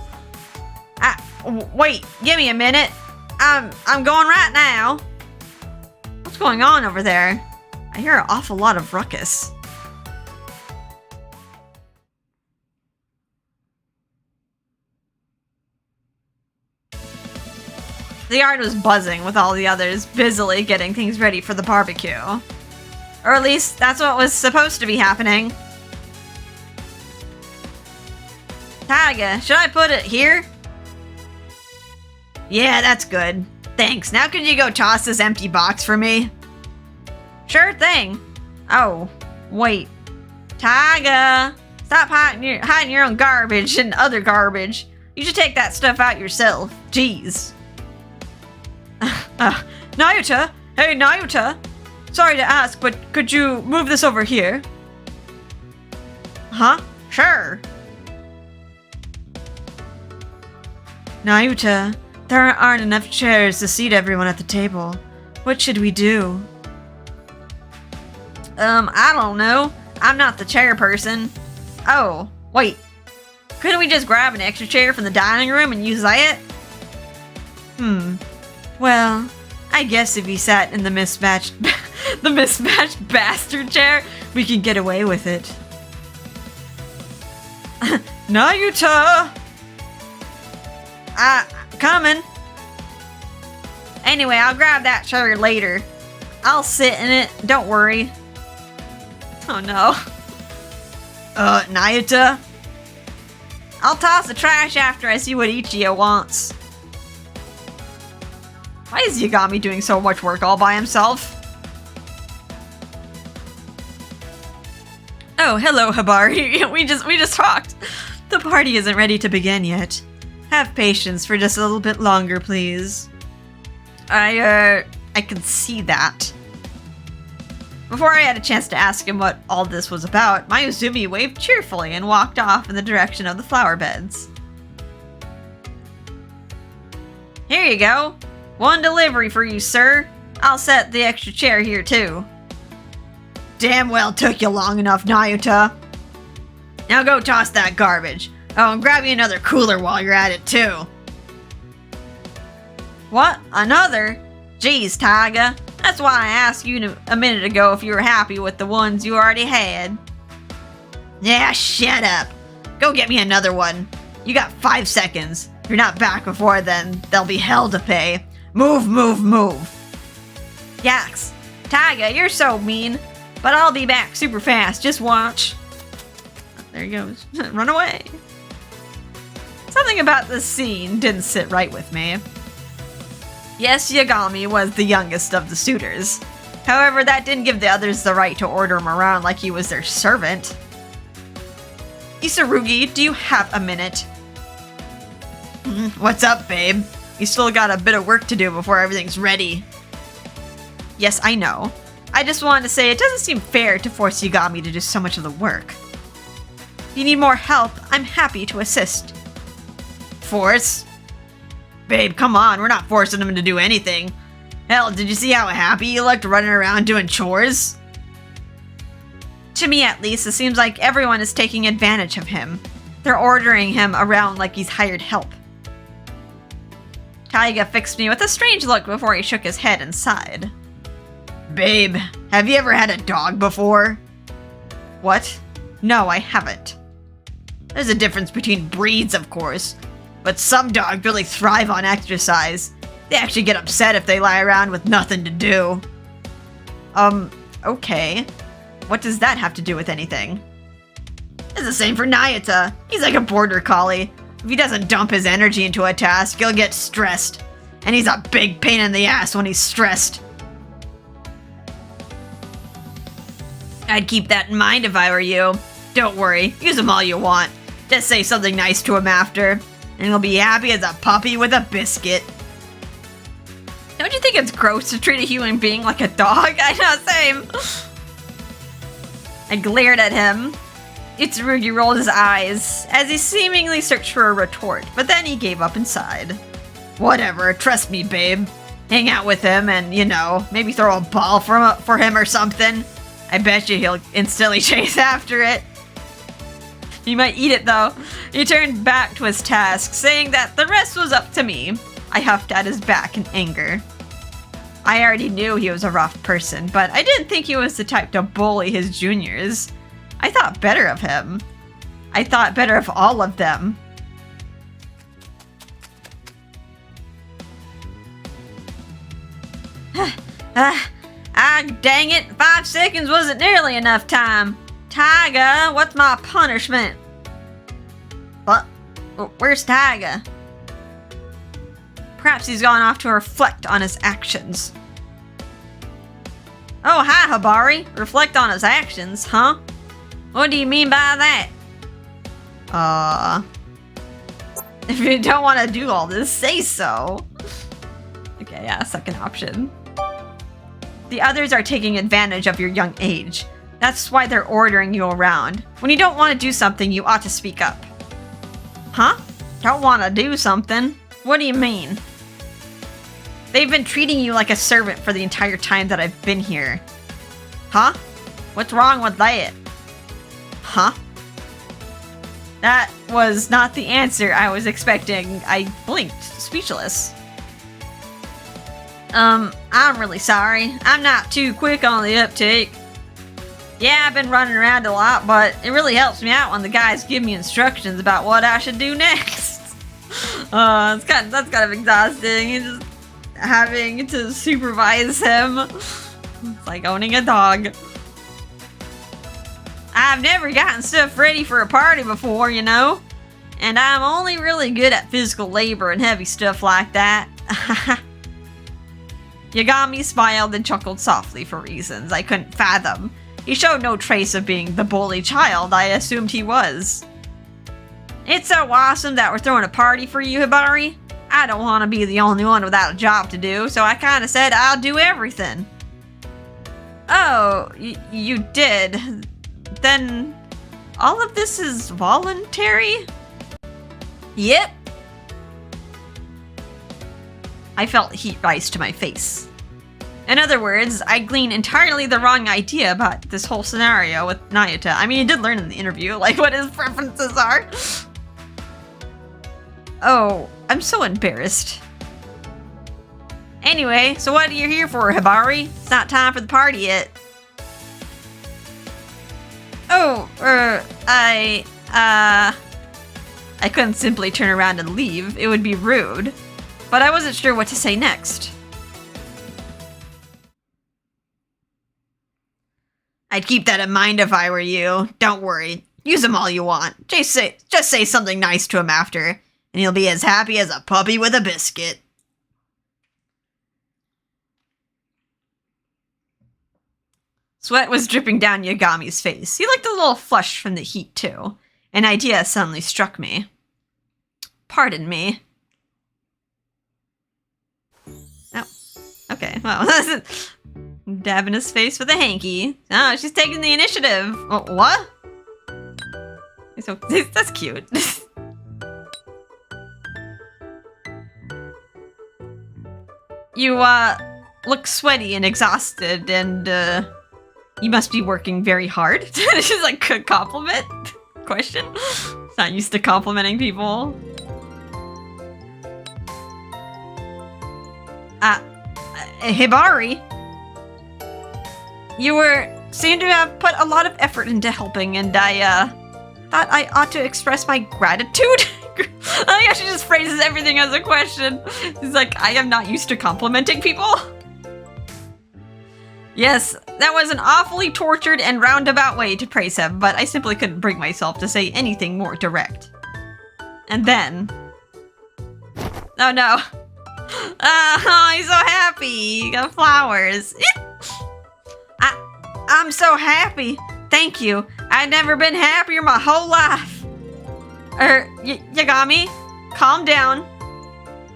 Wait, give me a minute. I'm going right now. What's going on over there? I hear an awful lot of ruckus. The yard was buzzing with all the others busily getting things ready for the barbecue. Or at least, that's what was supposed to be happening. Taiga, should I put it here? Yeah, that's good. Thanks. Now can you go toss this empty box for me? Sure thing. Oh, wait. Taiga, stop hiding your own garbage and other garbage. You should take that stuff out yourself. Jeez. Nayuta? Hey, Nayuta? Sorry to ask, but could you move this over here? Huh? Sure. Nayuta, there aren't enough chairs to seat everyone at the table. What should we do? I don't know. I'm not the chairperson. Oh, wait. Couldn't we just grab an extra chair from the dining room and use that? Well, I guess if he sat in the mismatched bastard chair, we can get away with it. Nayuta! Coming. Anyway, I'll grab that chair later. I'll sit in it, don't worry. Oh no. Nayuta? I'll toss the trash after I see what Ichigo wants. Why is Yagami doing so much work all by himself? Oh, hello, Hibari. We just talked. The party isn't ready to begin yet. Have patience for just a little bit longer, please. I can see that. Before I had a chance to ask him what all this was about, Mayuzumi waved cheerfully and walked off in the direction of the flower beds. Here you go. One delivery for you, sir. I'll set the extra chair here, too. Damn well took you long enough, Nayuta. Now go toss that garbage. Oh, and grab me another cooler while you're at it, too. What? Another? Jeez, Taiga. That's why I asked you a minute ago if you were happy with the ones you already had. Yeah, shut up. Go get me another one. You got 5 seconds. If you're not back before then, there'll be hell to pay. Move, move, move. Yaks. Taiga, you're so mean. But I'll be back super fast. Just watch. There he goes. Run away. Something about this scene didn't sit right with me. Yes, Yagami was the youngest of the suitors. However, that didn't give the others the right to order him around like he was their servant. Isurugi, do you have a minute? What's up, babe? You still got a bit of work to do before everything's ready. Yes, I know. I just wanted to say it doesn't seem fair to force Yagami to do so much of the work. If you need more help, I'm happy to assist. Force? Babe, come on, we're not forcing him to do anything. Hell, did you see how happy he looked running around doing chores? To me, at least, it seems like everyone is taking advantage of him. They're ordering him around like he's hired help. Taiga fixed me with a strange look before he shook his head and sighed. Babe, have you ever had a dog before? What? No, I haven't. There's a difference between breeds, of course. But some dogs really thrive on exercise. They actually get upset if they lie around with nothing to do. Okay. What does that have to do with anything? It's the same for Nayuta. He's like a border collie. If he doesn't dump his energy into a task, he'll get stressed. And he's a big pain in the ass when he's stressed. I'd keep that in mind if I were you. Don't worry, use him all you want. Just say something nice to him after. And he'll be happy as a puppy with a biscuit. Don't you think it's gross to treat a human being like a dog? I know, same. I glared at him. Itsurugi rolled his eyes as he seemingly searched for a retort, but then he gave up and sighed. Whatever, trust me, babe. Hang out with him and, you know, maybe throw a ball for him or something. I bet you he'll instantly chase after it. He might eat it, though. He turned back to his task, saying that the rest was up to me. I huffed at his back in anger. I already knew he was a rough person, but I didn't think he was the type to bully his juniors. I thought better of him. I thought better of all of them. Dang it, 5 seconds wasn't nearly enough time. Taiga, what's my punishment? What? Where's Taiga? Perhaps he's gone off to reflect on his actions. Oh, hi, Hibari. Reflect on his actions, huh? What do you mean by that? If you don't want to do all this, say so. Okay, yeah, second option. The others are taking advantage of your young age. That's why they're ordering you around. When you don't want to do something, you ought to speak up. Huh? Don't want to do something? What do you mean? They've been treating you like a servant for the entire time that I've been here. Huh? What's wrong with that? Huh? That was not the answer I was expecting. I blinked, speechless. I'm really sorry. I'm not too quick on the uptake. Yeah, I've been running around a lot, but it really helps me out when the guys give me instructions about what I should do next. That's kind of exhausting. It's just having to supervise him. It's like owning a dog. I've never gotten stuff ready for a party before, you know? And I'm only really good at physical labor and heavy stuff like that. Yagami smiled and chuckled softly for reasons I couldn't fathom. He showed no trace of being the bully child I assumed he was. It's so awesome that we're throwing a party for you, Hibari. I don't want to be the only one without a job to do, so I kind of said I'll do everything. Oh, you did. Then all of this is voluntary? Yep. I felt heat rise to my face. In other words, I gleaned entirely the wrong idea about this whole scenario with Nayuta. I mean, you did learn in the interview, like, what his preferences are. Oh, I'm so embarrassed. Anyway, so what are you here for, Hibari? It's not time for the party yet. Oh, I couldn't simply turn around and leave. It would be rude. But I wasn't sure what to say next. I'd keep that in mind if I were you. Don't worry. Use them all you want. Just say something nice to him after, and he'll be as happy as a puppy with a biscuit. Sweat was dripping down Yagami's face. He looked a little flushed from the heat, too. An idea suddenly struck me. Pardon me. Oh, okay, well, dabbing his face with a hanky. Oh, she's taking the initiative. Oh, what? So, that's cute. You, look sweaty and exhausted, and, you must be working very hard. She's like, a compliment? Question? Not used to complimenting people. Hibari? You seem to have put a lot of effort into helping, and I, thought I ought to express my gratitude. I think she just phrases everything as a question. She's like, I am not used to complimenting people. Yes, that was an awfully tortured and roundabout way to praise him, but I simply couldn't bring myself to say anything more direct. And then... Oh no. Oh, he's so happy. He got flowers. I'm so happy. Thank you. I've never been happier my whole life. Yagami, calm down.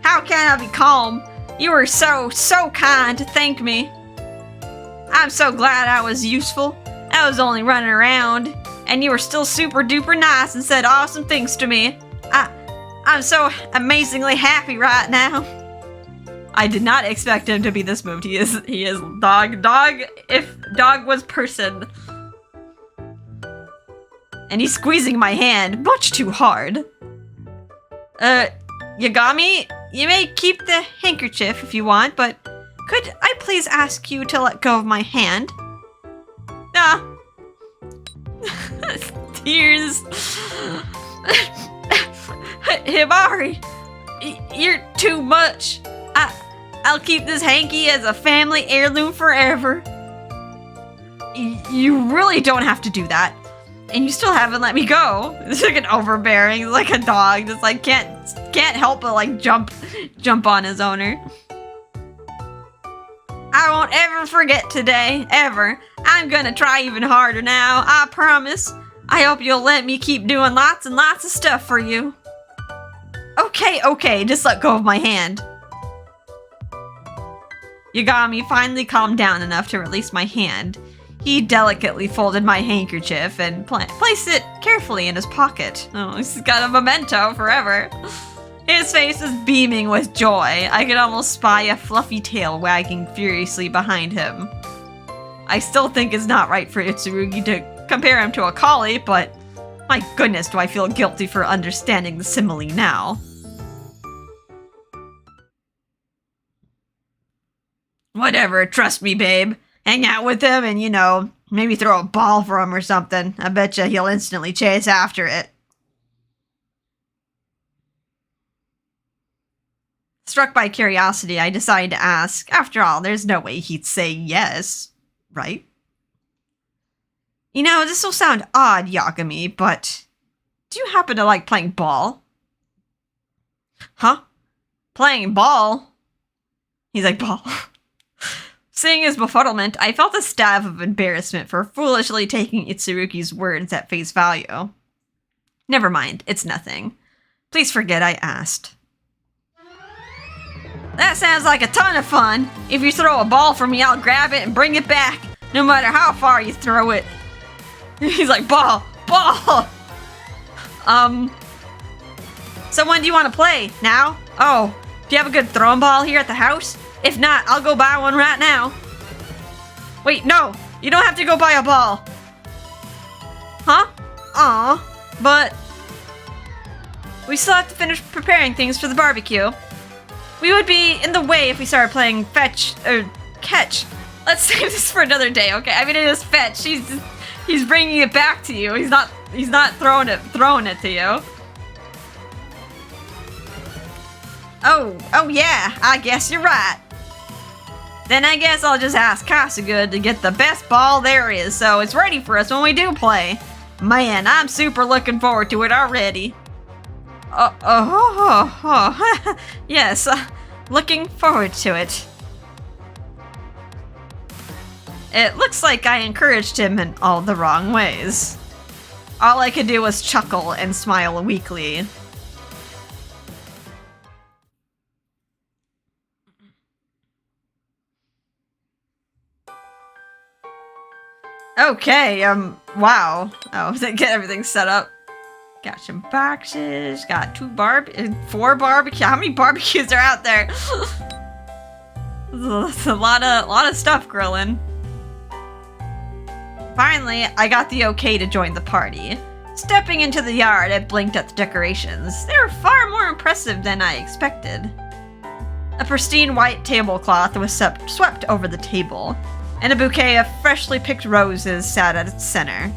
How can I be calm? You were so kind to thank me. I'm so glad I was useful. I was only running around, and you were still super duper nice and said awesome things to me. I'm so amazingly happy right now. I did not expect him to be this moved. He is dog if dog was person. And he's squeezing my hand much too hard. Yagami, you may keep the handkerchief if you want, but could I please ask you to let go of my hand? Tears. Hibari, you're too much. I'll keep this hanky as a family heirloom forever. You really don't have to do that. And you still haven't let me go. It's like an overbearing, like a dog, just like can't help but like jump on his owner. I won't ever forget today, ever. I'm gonna try even harder now, I promise. I hope you'll let me keep doing lots and lots of stuff for you. Okay, just let go of my hand. Yagami finally calmed down enough to release my hand. He delicately folded my handkerchief and placed it carefully in his pocket. Oh, he's got a memento forever. His face is beaming with joy. I could almost spy a fluffy tail wagging furiously behind him. I still think it's not right for Itsurugi to compare him to a collie, but my goodness, do I feel guilty for understanding the simile now. Whatever, trust me, babe. Hang out with him and, you know, maybe throw a ball for him or something. I betcha he'll instantly chase after it. Struck by curiosity, I decided to ask. After all, there's no way he'd say yes, right? You know, this will sound odd, Yagami, but do you happen to like playing ball? Huh? Playing ball? He's like, ball. Seeing his befuddlement, I felt a stab of embarrassment for foolishly taking Itsurugi's words at face value. Never mind, it's nothing. Please forget I asked. That sounds like a ton of fun. If you throw a ball for me, I'll grab it and bring it back, no matter how far you throw it. He's like, ball. So when do you want to play? Now? Oh, do you have a good throwing ball here at the house? If not, I'll go buy one right now. Wait, no, you don't have to go buy a ball. Huh? Aw, but we still have to finish preparing things for the barbecue. We would be in the way if we started playing fetch or catch. Let's save this for another day, okay? I mean, it is fetch. He's bringing it back to you. He's not throwing it to you. Oh yeah, I guess you're right. Then I guess I'll just ask Kasuga to get the best ball there is, so it's ready for us when we do play. Man, I'm super looking forward to it already. Yes, looking forward to it. It looks like I encouraged him in all the wrong ways. All I could do was chuckle and smile weakly. Okay, wow. Oh, get everything set up. Got some boxes, got 4 barbecue. How many barbecues are out there? That's a lot of stuff grilling. Finally, I got the okay to join the party. Stepping into the yard, I blinked at the decorations. They were far more impressive than I expected. A pristine white tablecloth was swept over the table, and a bouquet of freshly picked roses sat at its center.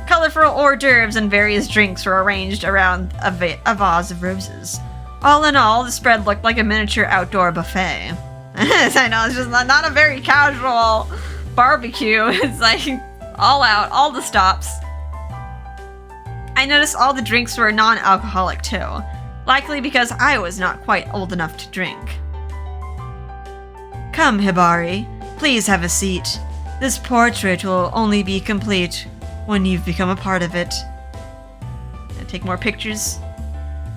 Colorful hors d'oeuvres and various drinks were arranged around a vase of roses. All in all, the spread looked like a miniature outdoor buffet. I know, it's just not a very casual barbecue. It's like all out, all the stops. I noticed all the drinks were non-alcoholic too, likely because I was not quite old enough to drink. Come, Hibari, please have a seat. This portrait will only be complete when you've become a part of it. Gonna take more pictures.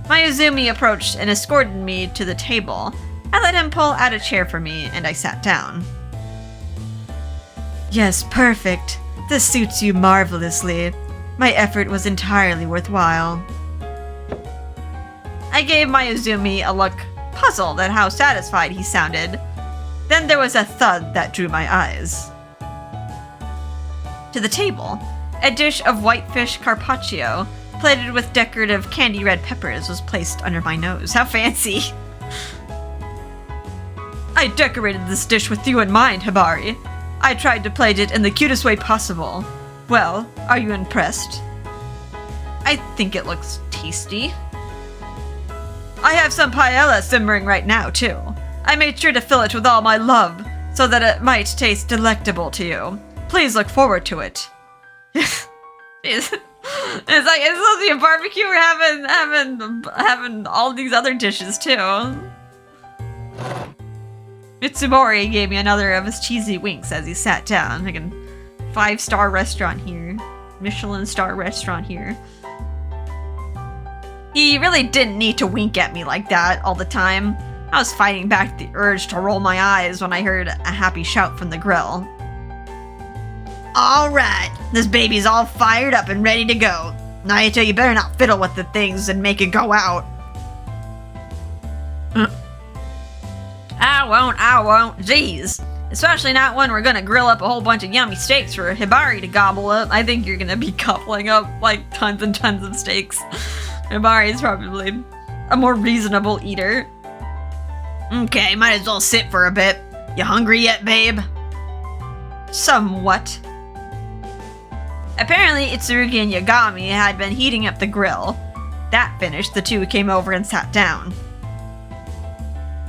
Mayuzumi approached and escorted me to the table. I let him pull out a chair for me, and I sat down. Yes, perfect. This suits you marvelously. My effort was entirely worthwhile. I gave Mayuzumi a look, puzzled at how satisfied he sounded. Then there was a thud that drew my eyes. To the table, a dish of whitefish carpaccio, plated with decorative candy red peppers, was placed under my nose. How fancy! I decorated this dish with you in mind, Hibari. I tried to plate it in the cutest way possible. Well, are you impressed? I think it looks tasty. I have some paella simmering right now, too. I made sure to fill it with all my love, so that it might taste delectable to you. Please look forward to it. It's like, it's supposed to be a barbecue. We're having all these other dishes, too. Mitsumori gave me another of his cheesy winks as he sat down. Like a 5-star restaurant here. Michelin star restaurant here. He really didn't need to wink at me like that all the time. I was fighting back the urge to roll my eyes when I heard a happy shout from the grill. Alright, this baby's all fired up and ready to go. Naito, you better not fiddle with the things and make it go out. I won't. Jeez. Especially not when we're gonna grill up a whole bunch of yummy steaks for Hibari to gobble up. I think you're gonna be gobbling up like tons and tons of steaks. Hibari is probably a more reasonable eater. Okay, might as well sit for a bit. You hungry yet, babe? Somewhat. Apparently, Itsurugi and Yagami had been heating up the grill. That finished, the two came over and sat down.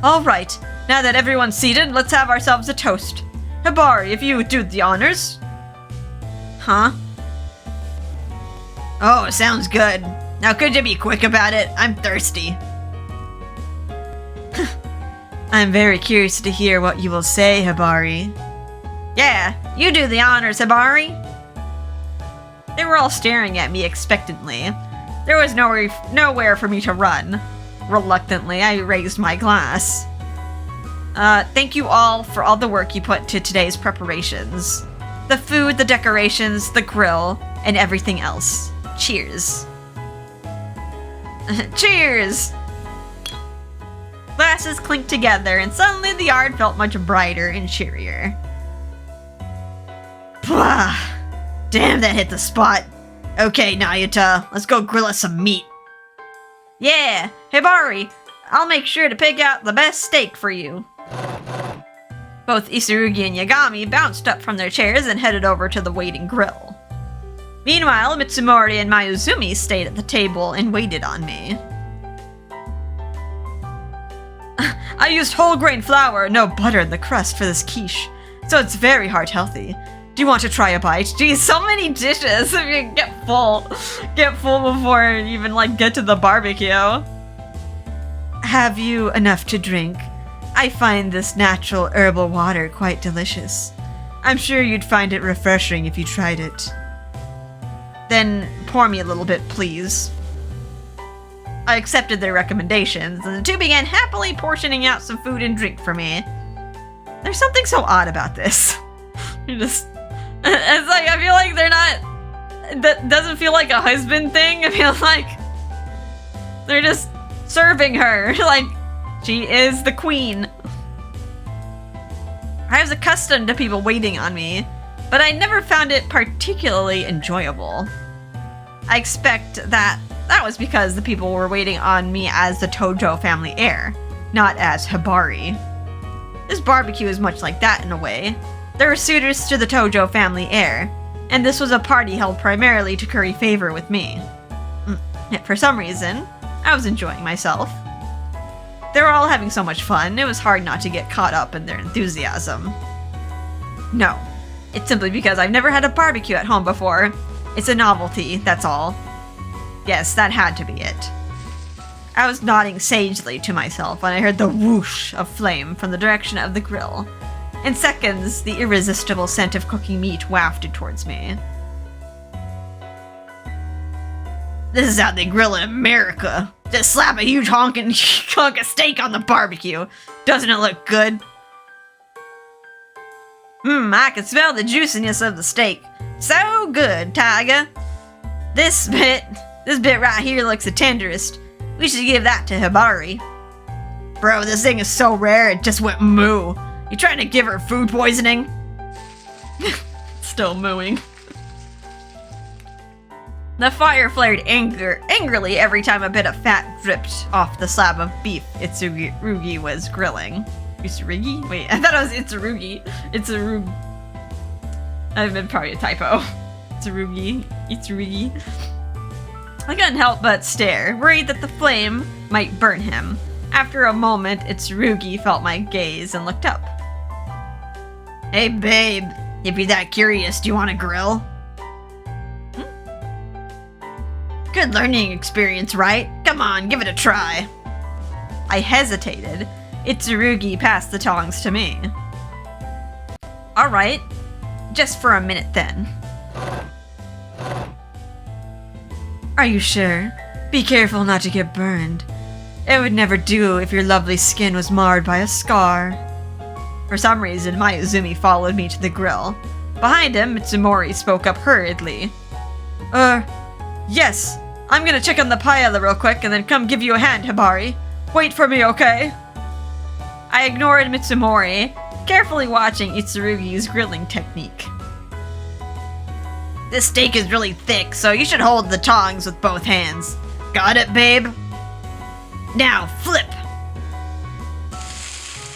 Alright, now that everyone's seated, let's have ourselves a toast. Hibari, if you would do the honors. Huh? Oh, sounds good. Now could you be quick about it? I'm thirsty. I'm very curious to hear what you will say, Hibari. Yeah, you do the honors, Hibari. They were all staring at me expectantly. There was nowhere for me to run. Reluctantly, I raised my glass. Thank you all for all the work you put to today's preparations. The food, the decorations, the grill, and everything else. Cheers. Cheers! Glasses clinked together, and suddenly the yard felt much brighter and cheerier. Pwah! Damn, that hit the spot. Okay, Nayuta, let's go grill us some meat. Yeah, Hibari, I'll make sure to pick out the best steak for you. Both Isurugi and Yagami bounced up from their chairs and headed over to the waiting grill. Meanwhile, Mitsumori and Mayuzumi stayed at the table and waited on me. I used whole grain flour, no butter in the crust for this quiche, so it's very heart-healthy. Do you want to try a bite? Geez, so many dishes. I mean, get full. Get full before you even, get to the barbecue. Have you enough to drink? I find this natural herbal water quite delicious. I'm sure you'd find it refreshing if you tried it. Then pour me a little bit, please. I accepted their recommendations, and the two began happily portioning out some food and drink for me. There's something so odd about this. It's like, I feel like they're not... That doesn't feel like a husband thing. I feel like they're just serving her. Like, she is the queen. I was accustomed to people waiting on me, but I never found it particularly enjoyable. I expect that was because the people were waiting on me as the Tojo family heir, not as Hibari. This barbecue is much like that in a way. There were suitors to the Tojo family heir, and this was a party held primarily to curry favor with me. Yet for some reason, I was enjoying myself. They were all having so much fun, it was hard not to get caught up in their enthusiasm. No, it's simply because I've never had a barbecue at home before. It's a novelty, that's all. Yes, that had to be it. I was nodding sagely to myself when I heard the whoosh of flame from the direction of the grill. In seconds, the irresistible scent of cooking meat wafted towards me. This is how they grill in America. Just slap a huge honking hunk of steak on the barbecue. Doesn't it look good? I can smell the juiciness of the steak. So good, Taiga. This bit right here looks the tenderest. We should give that to Hibari. Bro, this thing is so rare it just went moo. You trying to give her food poisoning? Still mooing. The fire flared angrily every time a bit of fat dripped off the slab of beef Itsurugi was grilling. Itsurugi? Wait, I thought it was Itsurugi. Itsurugi. I've been probably a typo. Itsurugi. I couldn't help but stare, worried that the flame might burn him. After a moment, Itsurugi felt my gaze and looked up. Hey babe, if you're that curious, do you want to grill? Good learning experience, right? Come on, give it a try. I hesitated. Itsurugi passed the tongs to me. Alright, just for a minute then. Are you sure? Be careful not to get burned. It would never do if your lovely skin was marred by a scar. For some reason, Mayuzumi followed me to the grill. Behind him, Mitsumori spoke up hurriedly. Yes, I'm gonna check on the paella real quick and then come give you a hand, Hibari. Wait for me, okay? I ignored Mitsumori, carefully watching Itsurugi's grilling technique. This steak is really thick, so you should hold the tongs with both hands. Got it, babe? Now, flip!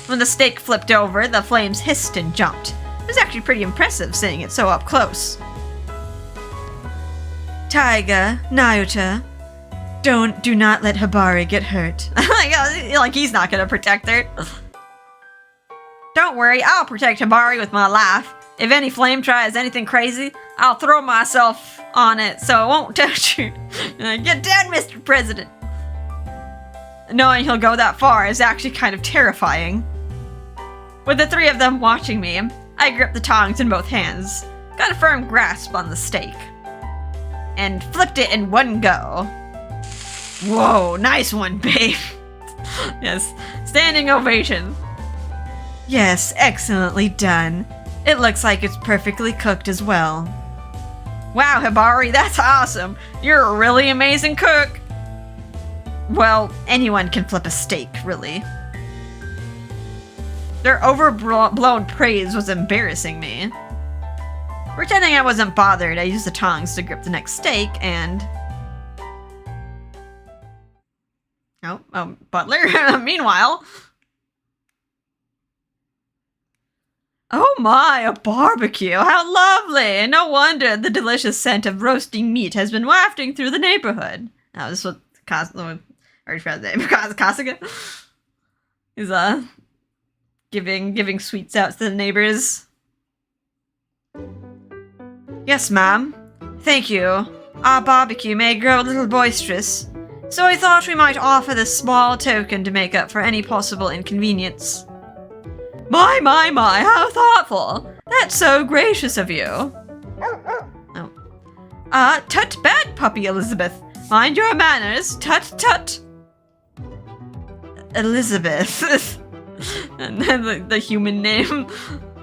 When the steak flipped over, the flames hissed and jumped. It was actually pretty impressive seeing it so up close. Taiga, Nayuta, do not let Hibari get hurt. Like he's not gonna protect her. Don't worry, I'll protect Hibari with my life. If any flame tries anything crazy, I'll throw myself on it so it won't touch you. Get down, Mr. President. Knowing he'll go that far is actually kind of terrifying. With the three of them watching me, I gripped the tongs in both hands, got a firm grasp on the steak. and flipped it in one go. Whoa, nice one, babe. Yes, standing ovation. Yes, excellently done. It looks like it's perfectly cooked as well. Wow, Hibari, that's awesome. You're a really amazing cook. Well, anyone can flip a steak, really. Their overblown praise was embarrassing me. Pretending I wasn't bothered, I used the tongs to grip the next steak and... Oh, butler. Meanwhile... Oh my, a barbecue! How lovely! No wonder the delicious scent of roasting meat has been wafting through the neighborhood. Oh, this is what I already forgot the name. Kasuga is giving sweets out to the neighbors. Yes, ma'am. Thank you. Our barbecue may grow a little boisterous, so I thought we might offer this small token to make up for any possible inconvenience. My, how thoughtful! That's so gracious of you. Oh. Tut bad, puppy Elizabeth. Mind your manners, tut. Elizabeth. And then the human name.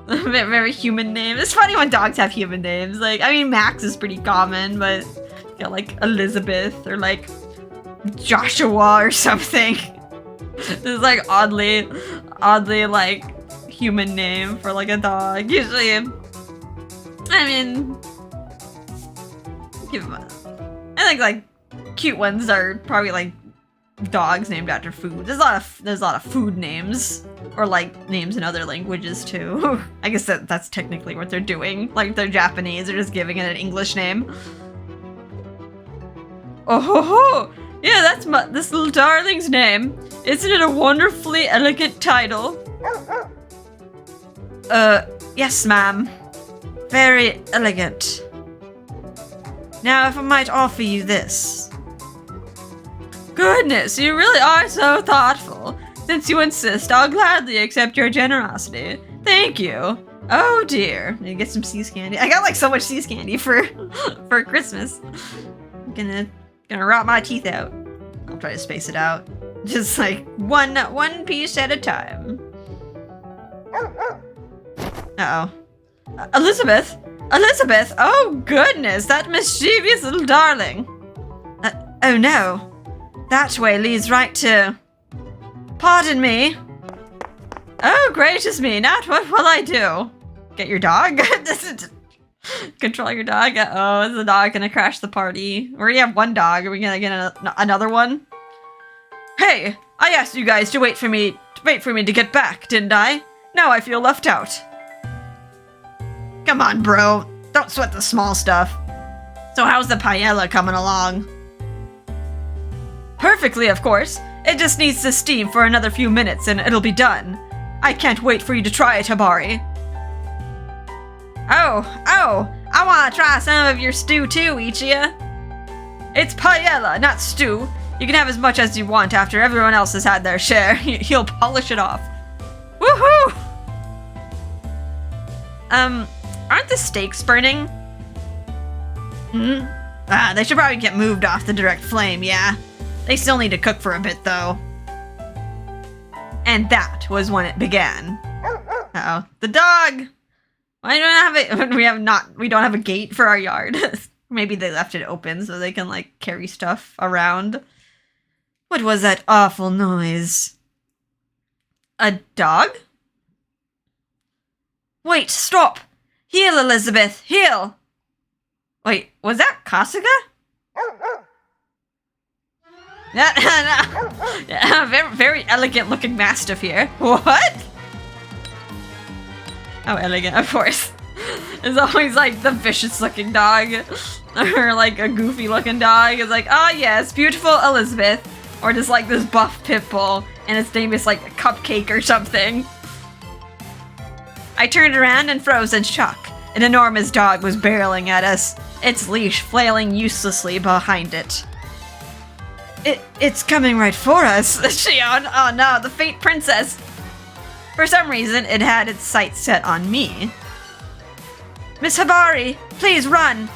Very human name. It's funny when dogs have human names. Like, I mean, Max is pretty common, but you know, like Elizabeth or like Joshua or something. This is like oddly like human name for like a dog. Usually, I mean, I think like cute ones are probably like dogs named after food. There's a lot of food names or like names in other languages too. I guess that's technically what they're doing. Like they're Japanese, they're just giving it an English name. Oh ho ho! Yeah, that's this little darling's name. Isn't it a wonderfully elegant title? Yes, ma'am. Very elegant. Now, if I might offer you this. Goodness, you really are so thoughtful. Since you insist, I'll gladly accept your generosity. Thank you. Oh dear. Need to get some sea candy. I got like so much sea candy for Christmas. I'm gonna rot my teeth out. I'll try to space it out. Just like one piece at a time. Uh-oh. Elizabeth! Oh goodness, that mischievous little darling. Oh no. That way leads right to... Pardon me. Oh gracious me, not what will I do? Get your dog? Control your dog? Uh-oh, is the dog gonna crash the party? We already have one dog, are we gonna get another one? Hey, I asked you guys to wait for me to get back, didn't I? Now I feel left out. Come on, bro. Don't sweat the small stuff. So how's the paella coming along? Perfectly, of course. It just needs to steam for another few minutes and it'll be done. I can't wait for you to try it, Hibari. Oh, I want to try some of your stew too, Ichiya. It's paella, not stew. You can have as much as you want after everyone else has had their share. He'll polish it off. Woohoo! Aren't the steaks burning? They should probably get moved off the direct flame, yeah. They still need to cook for a bit, though. And that was when it began. Uh-oh. The dog! Why don't we don't have a gate for our yard? Maybe they left it open so they can, like, carry stuff around. What was that awful noise? A dog? Wait, stop! Heel, Elizabeth, heel! Wait, was that Kasuga? Yeah, very, very elegant looking mastiff here. What? Oh, elegant, of course. It's always like the vicious looking dog. Or like a goofy looking dog. It's like, oh yes, beautiful Elizabeth. Or just like this buff pit bull. And its name is like a Cupcake or something. I turned around and froze in shock. An enormous dog was barreling at us, its leash flailing uselessly behind it. It's coming right for us, Shion. Oh no, the fate princess. For some reason, it had its sights set on me. Miss Hibari, please run.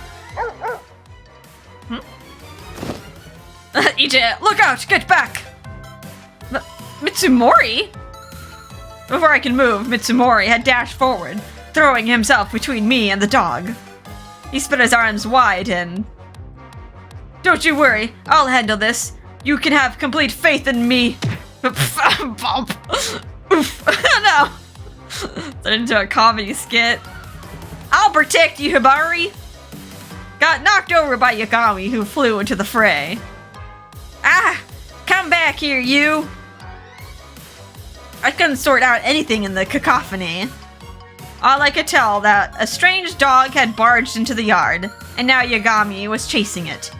Eat it! Look out! Get back! Mitsumori? Before I could move, Mitsumori had dashed forward, throwing himself between me and the dog. He spread his arms wide and... Don't you worry, I'll handle this. You can have complete faith in me. Bump. Oof. No. Turned into a comedy skit. I'll protect you, Hibari. Got knocked over by Yagami, who flew into the fray. Ah! Come back here, you! I couldn't sort out anything in the cacophony. All I could tell that a strange dog had barged into the yard, and now Yagami was chasing it.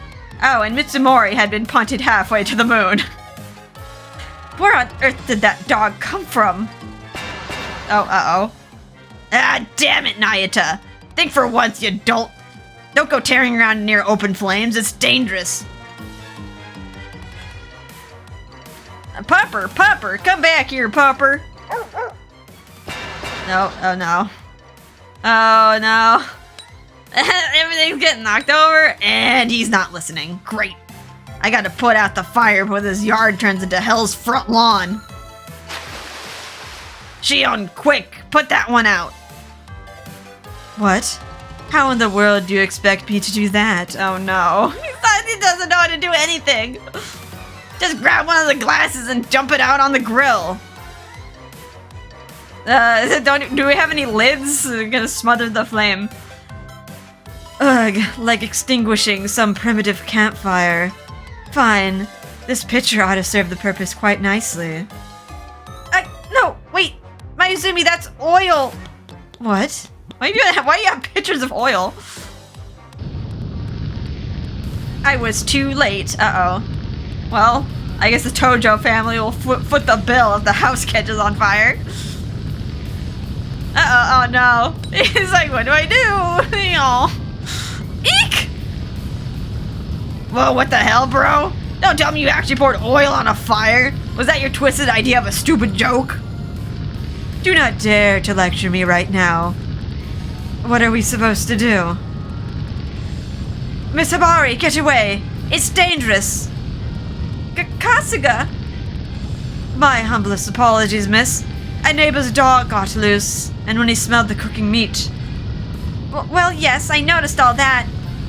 Oh, and Mitsumori had been punted halfway to the moon. Where on earth did that dog come from? Oh, uh-oh. Ah, damn it, Nayata. Think for once, you dolt. Don't go tearing around near open flames, it's dangerous. Pupper, come back here, Pupper. No, oh no. Oh no. Everything's getting knocked over, and he's not listening. Great. I gotta put out the fire before this yard turns into hell's front lawn. Shion, quick, put that one out. What? How in the world do you expect me to do that? Oh no. He doesn't know how to do anything. Just grab one of the glasses and jump it out on the grill. Do we have any lids? We're gonna smother the flame. Ugh, like extinguishing some primitive campfire. Fine. This pitcher ought to serve the purpose quite nicely. No, wait. Mayuzumi, that's oil. What? Why do you have pictures of oil? I was too late. Uh-oh. Well, I guess the Tojo family will foot the bill if the house catches on fire. Uh-oh, oh no. He's like, what do I do? Eek! Whoa, what the hell, bro? Don't tell me you actually poured oil on a fire. Was that your twisted idea of a stupid joke? Do not dare to lecture me right now. What are we supposed to do? Miss Hibari, get away! It's dangerous! Kasuga! My humblest apologies, miss. A neighbor's dog got loose, and when he smelled the cooking meat... Well, yes, I noticed all that.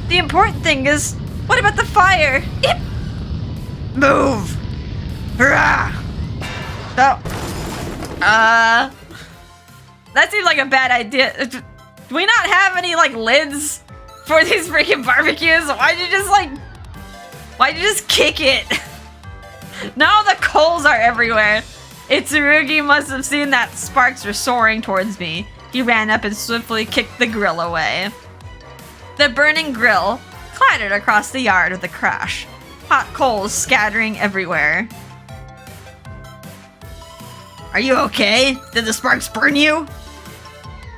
The important thing is, what about the fire? Move! Hurrah! Oh. That seems like a bad idea. Do we not have any, like, lids for these freaking barbecues? Why'd you just kick it? Now the coals are everywhere. Itsurugi must have seen that sparks were soaring towards me. He ran up and swiftly kicked the grill away. The burning grill clattered across the yard with a crash, hot coals scattering everywhere. Are you okay? Did the sparks burn you?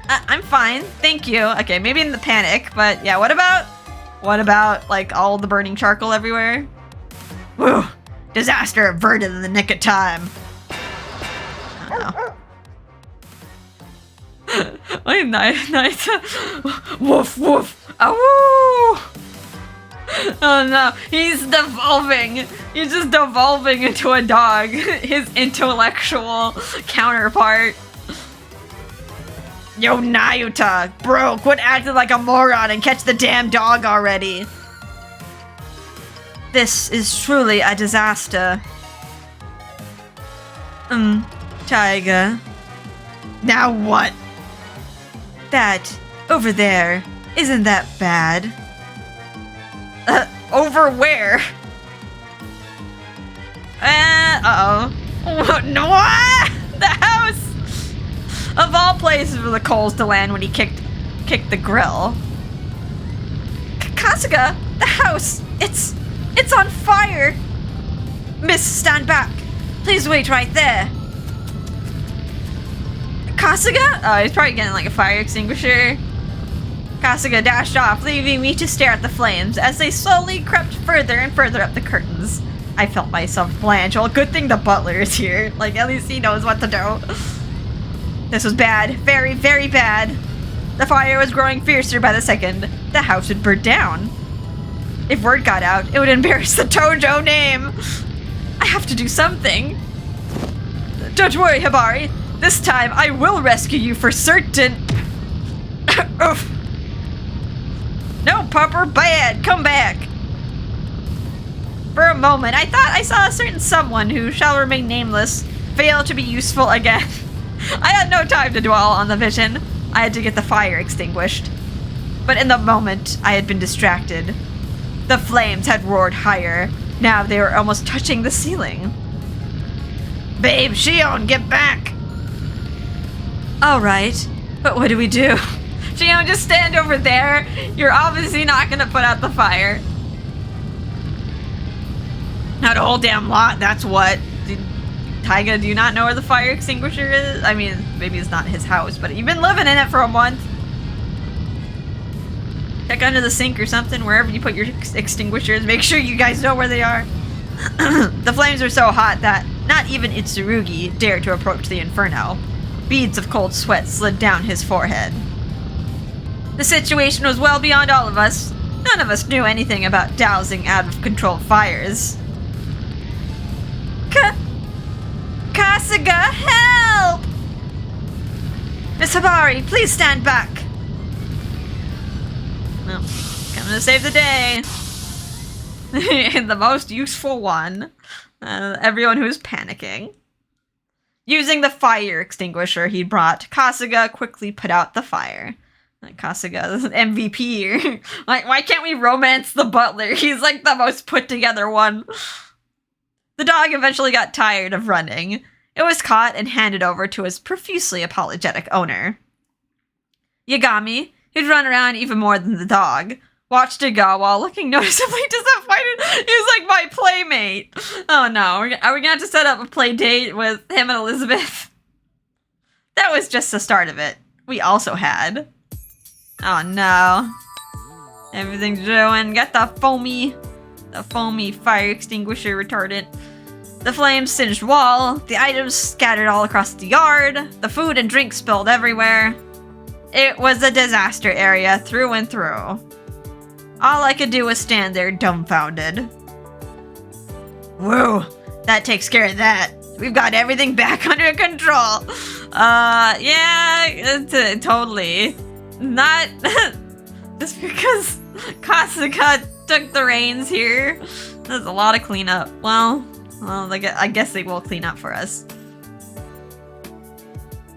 I'm fine, thank you. Okay, maybe in the panic, but yeah, what about, like, all the burning charcoal everywhere? Whew, disaster averted in the nick of time. I don't know. Nice. Woof, woof. Awoo! Oh no, he's devolving. He's just devolving into a dog. His intellectual counterpart. Yo, Nayuta, bro, quit acting like a moron and catch the damn dog already. This is truly a disaster. Taiga. Now what? That, over there, isn't that bad? Over where? Uh-oh. No! The house! Of all places for the coals to land when he kicked the grill. Kasuga, the house, it's on fire! Miss, stand back. Please wait right there. Kasuga? Oh, he's probably getting like a fire extinguisher. Kasuga dashed off, leaving me to stare at the flames as they slowly crept further and further up the curtains. I felt myself blanch. Well, good thing the butler is here. Like, at least he knows what to do. This was bad. Very, very bad. The fire was growing fiercer by the second. The house would burn down. If word got out, it would embarrass the Tojo name. I have to do something. Don't worry, Hibari. This time, I will rescue you for certain. Oof. No, Pupper, bad. Come back. For a moment, I thought I saw a certain someone who shall remain nameless fail to be useful again. I had no time to dwell on the vision. I had to get the fire extinguished. But in the moment, I had been distracted. The flames had roared higher. Now they were almost touching the ceiling. Babe, Shion, get back! Alright, but what do we do? Shion, just stand over there. You're obviously not gonna put out the fire. Not a whole damn lot, that's what. Taiga, do you not know where the fire extinguisher is? I mean, maybe it's not his house, but you've been living in it for a month. Check under the sink or something, wherever you put your extinguishers. Make sure you guys know where they are. The flames were so hot that not even Itsurugi dared to approach the inferno. Beads of cold sweat slid down his forehead. The situation was well beyond all of us. None of us knew anything about dousing out-of-control fires. Kasuga, help! Miss Hibari, please stand back. No, coming to save the day. The most useful one. Everyone who's panicking. Using the fire extinguisher he brought, Kasuga quickly put out the fire. Kasuga is an MVP here. Like, why can't we romance the butler? He's like the most put together one. The dog eventually got tired of running. It was caught and handed over to his profusely apologetic owner. Yagami, who'd run around even more than the dog, watched it go while looking noticeably disappointed. He was like my playmate. Oh no, are we gonna have to set up a play date with him and Elizabeth? That was just the start of it. We also had... Oh no. Everything's ruined. Got the foamy fire extinguisher retardant. The flames singed wall, the items scattered all across the yard, the food and drink spilled everywhere. It was a disaster area through and through. All I could do was stand there dumbfounded. Whoa, that takes care of that. We've got everything back under control. Yeah, totally. Not just because Kasuga took the reins here. There's a lot of cleanup. Well, I guess they will clean up for us.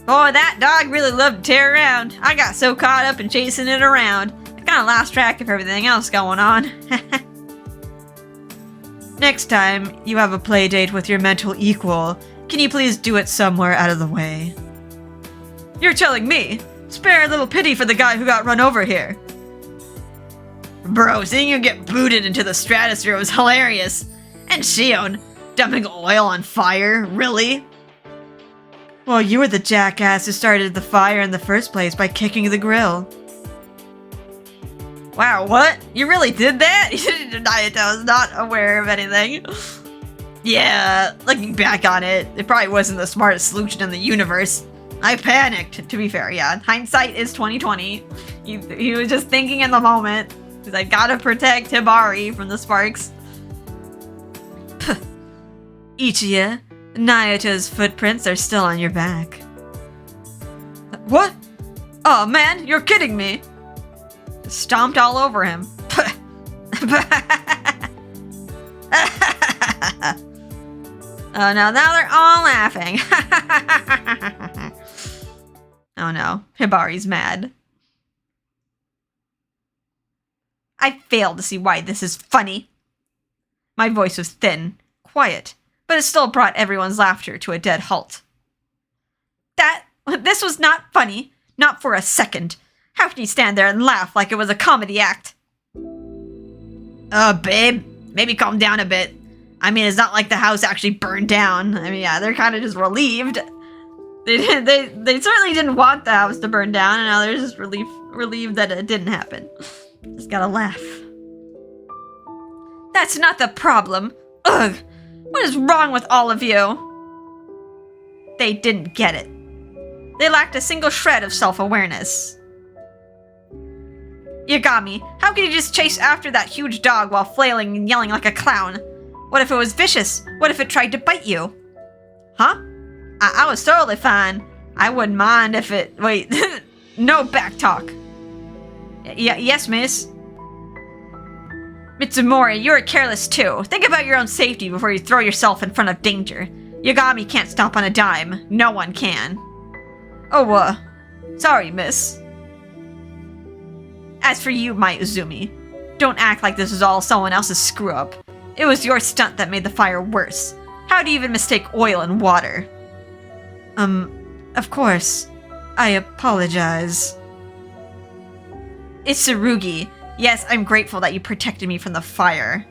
Boy, that dog really loved to tear around. I got so caught up in chasing it around, I kind of lost track of everything else going on. Next time you have a play date with your mental equal, can you please do it somewhere out of the way? You're telling me? Spare a little pity for the guy who got run over here. Bro, seeing you get booted into the stratosphere was hilarious. And Shion, dumping oil on fire, really? Well, you were the jackass who started the fire in the first place by kicking the grill. Wow, what? You really did that? You didn't deny it, I was not aware of anything. Yeah, looking back on it, it probably wasn't the smartest solution in the universe. I panicked, to be fair, yeah. Hindsight is 2020. He was just thinking in the moment. He's like, gotta protect Hibari from the sparks. Ichiya, Nayata's footprints are still on your back. What? Oh man, you're kidding me. Stomped all over him. Oh no, now they're all laughing. Oh no, Hibari's mad. I fail to see why this is funny. My voice was thin, quiet, but it still brought everyone's laughter to a dead halt. This was not funny, not for a second. How can you stand there and laugh like it was a comedy act? Babe, maybe calm down a bit. I mean, it's not like the house actually burned down. I mean, yeah, they're kind of just relieved. They certainly didn't want the house to burn down, and now they're just relieved that it didn't happen. Just gotta laugh. That's not the problem. Ugh, what is wrong with all of you? They didn't get it. They lacked a single shred of self-awareness. Yagami, how could you just chase after that huge dog while flailing and yelling like a clown? What if it was vicious? What if it tried to bite you? Huh? I was totally fine. I wouldn't mind if it... Wait, no backtalk. Yes, miss. Mitsumori, you're careless too. Think about your own safety before you throw yourself in front of danger. Yagami can't stop on a dime. No one can. Oh, sorry, miss. As for you, my Uzumi, don't act like this was all someone else's screw-up. It was your stunt that made the fire worse. How do you even mistake oil and water? Of course. I apologize. Itsurugi, yes, I'm grateful that you protected me from the fire.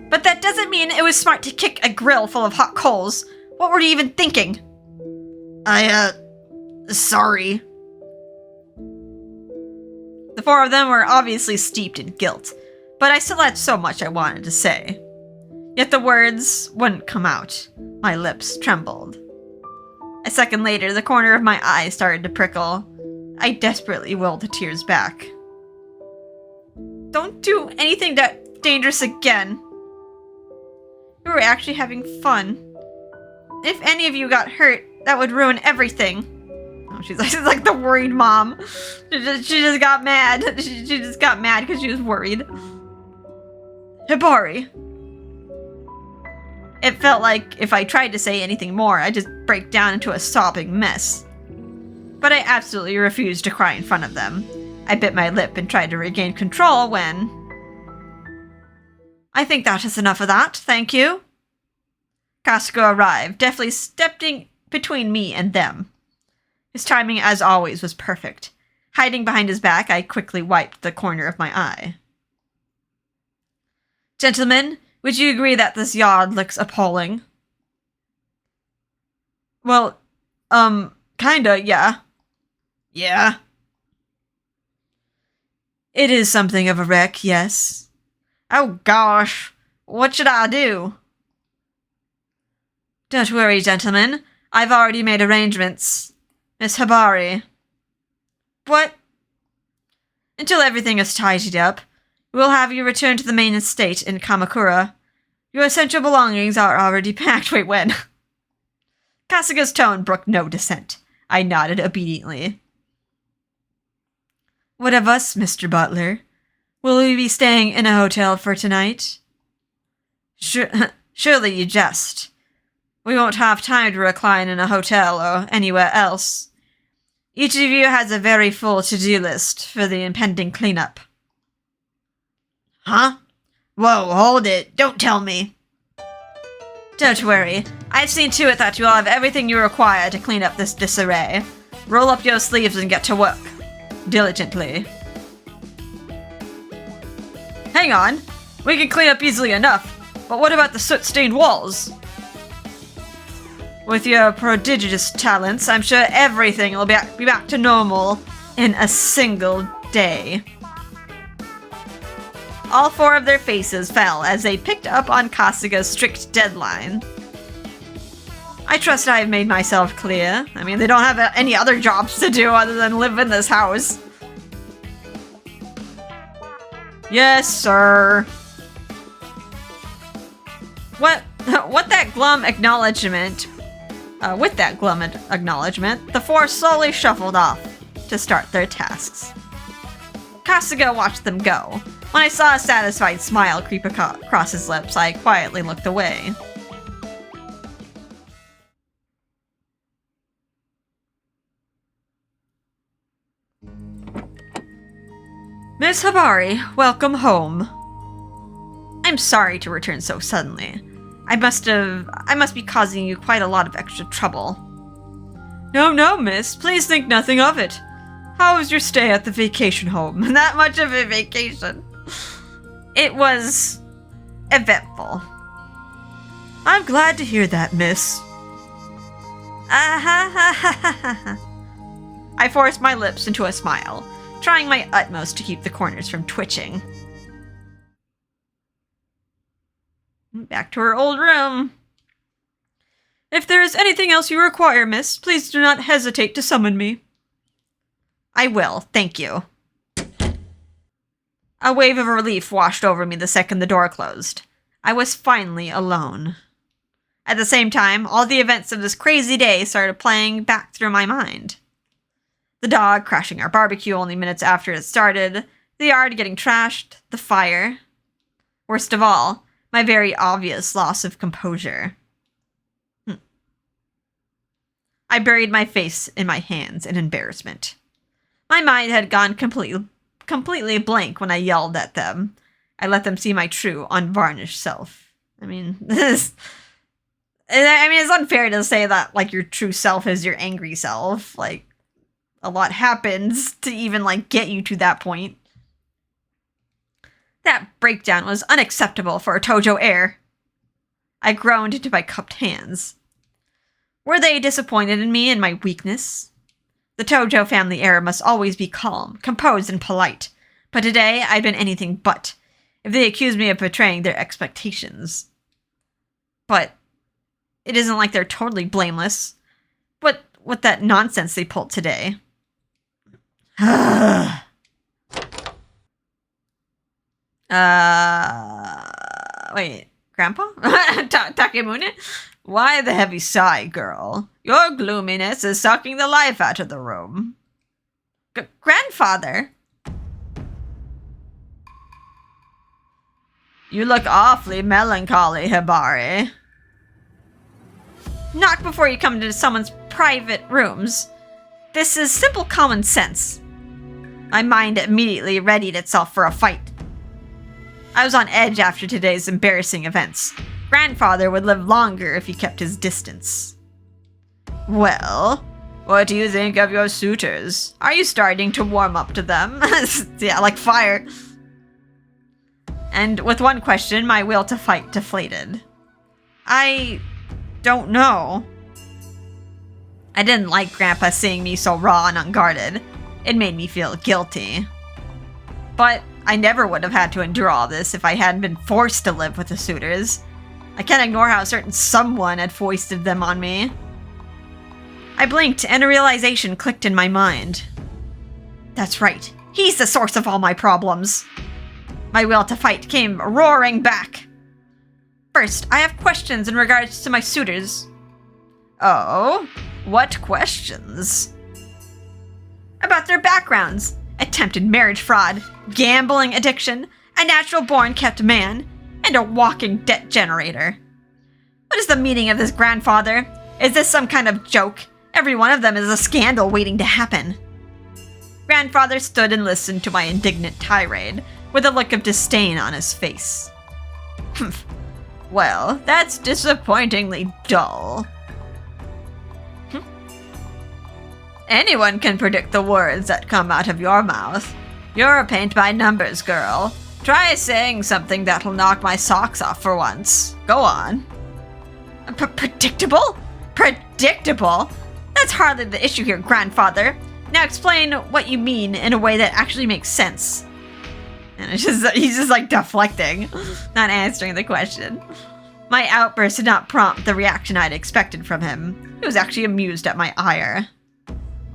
But that doesn't mean it was smart to kick a grill full of hot coals. What were you even thinking? Sorry. The four of them were obviously steeped in guilt, but I still had so much I wanted to say. Yet the words wouldn't come out. My lips trembled. A second later, the corner of my eye started to prickle. I desperately willed the tears back. Don't do anything that dangerous again. We were actually having fun. If any of you got hurt, that would ruin everything. Oh, she's like the worried mom. She just got mad. She just got mad because she was worried. Hibari. It felt like if I tried to say anything more, I'd just break down into a sobbing mess. But I absolutely refused to cry in front of them. I bit my lip and tried to regain control when... I think that is enough of that, thank you. Kasuga arrived, deftly stepping between me and them. His timing, as always, was perfect. Hiding behind his back, I quickly wiped the corner of my eye. Gentlemen, would you agree that this yard looks appalling? Well, kinda, yeah. Yeah. It is something of a wreck, yes. Oh gosh, what should I do? Don't worry, gentlemen. I've already made arrangements. Miss Hibari. What? Until everything is tidied up, we'll have you return to the main estate in Kamakura. Your essential belongings are already packed. Wait, when? Kasuga's tone brooked no dissent. I nodded obediently. What of us, Mr. Butler? Will we be staying in a hotel for tonight? Surely you jest. We won't have time to recline in a hotel or anywhere else. Each of you has a very full to-do list for the impending cleanup. Huh? Whoa, hold it. Don't tell me. Don't worry. I've seen to it that you'll have everything you require to clean up this disarray. Roll up your sleeves and get to work. Diligently. Hang on. We can clean up easily enough. But what about the soot-stained walls? With your prodigious talents, I'm sure everything will be back to normal in a single day. All four of their faces fell as they picked up on Kasuga's strict deadline. I trust I have made myself clear. I mean, they don't have any other jobs to do other than live in this house. Yes, sir. With that glum acknowledgement, the four slowly shuffled off to start their tasks. Kasuga watched them go. When I saw a satisfied smile creep across his lips, I quietly looked away. Miss Hibari, welcome home. I'm sorry to return so suddenly. I must be causing you quite a lot of extra trouble. No, miss. Please think nothing of it. How was your stay at the vacation home? Not much of a vacation. It was eventful. I'm glad to hear that, miss. I forced my lips into a smile, trying my utmost to keep the corners from twitching. Back to her old room. If there is anything else you require, miss, please do not hesitate to summon me. I will, thank you. A wave of relief washed over me the second the door closed. I was finally alone. At the same time, all the events of this crazy day started playing back through my mind. The dog crashing our barbecue only minutes after it started, the yard getting trashed, the fire. Worst of all, my very obvious loss of composure. I buried my face in my hands in embarrassment. My mind had gone completely blank when I yelled at them. I let them see my true, unvarnished self. It's unfair to say that, like, your true self is your angry self. Like, a lot happens to even, like, get you to that point. That breakdown was unacceptable for a Tojo heir. I groaned into my cupped hands. Were they disappointed in me and my weakness? The Tojo family heir must always be calm, composed, and polite. But today, I'd been anything but, if they accused me of betraying their expectations. But it isn't like they're totally blameless. What that nonsense they pulled today? Wait, Grandpa? Takemune? Why the heavy sigh, girl? Your gloominess is sucking the life out of the room. Grandfather? You look awfully melancholy, Hibari. Not before you come into someone's private rooms. This is simple common sense. My mind immediately readied itself for a fight. I was on edge after today's embarrassing events. Grandfather would live longer if he kept his distance. Well, what do you think of your suitors? Are you starting to warm up to them? Yeah, like fire. And with one question, my will to fight deflated. I don't know. I didn't like Grandpa seeing me so raw and unguarded. It made me feel guilty. But I never would have had to endure all this if I hadn't been forced to live with the suitors. I can't ignore how a certain someone had foisted them on me. I blinked and a realization clicked in my mind. That's right. He's the source of all my problems. My will to fight came roaring back. First, I have questions in regards to my suitors. Oh? What questions? About their backgrounds. Attempted marriage fraud, gambling addiction, a natural-born kept man, and a walking debt generator. What is the meaning of this, grandfather? Is this some kind of joke? Every one of them is a scandal waiting to happen. Grandfather stood and listened to my indignant tirade, with a look of disdain on his face. Well, that's disappointingly dull. Anyone can predict the words that come out of your mouth. You're a paint-by-numbers girl. Try saying something that'll knock my socks off for once. Go on. Predictable? Predictable? That's hardly the issue here, grandfather. Now explain what you mean in a way that actually makes sense. And he's just like deflecting, not answering the question. My outburst did not prompt the reaction I'd expected from him. He was actually amused at my ire.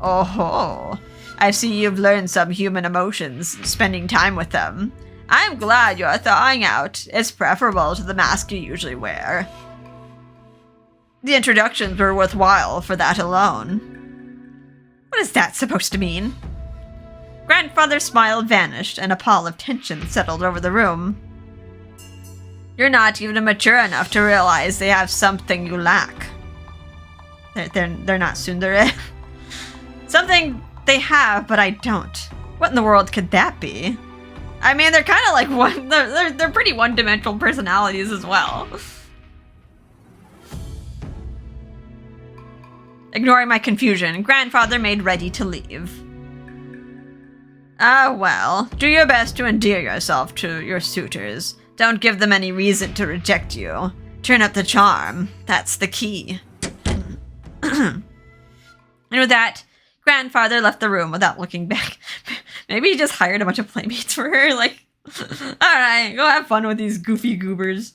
Oh, I see you've learned some human emotions, spending time with them. I'm glad you're thawing out. It's preferable to the mask you usually wear. The introductions were worthwhile for that alone. What is that supposed to mean? Grandfather's smile vanished, and a pall of tension settled over the room. You're not even mature enough to realize they have something you lack. They're not tsundere. Something they have, but I don't. What in the world could that be? I mean, they're kind of like they're pretty one-dimensional personalities as well. Ignoring my confusion, Grandfather made ready to leave. Ah, well, do your best to endear yourself to your suitors. Don't give them any reason to reject you. Turn up the charm. That's the key. And with that, Grandfather left the room without looking back. Maybe he just hired a bunch of playmates for her. Like, alright, go have fun with these goofy goobers.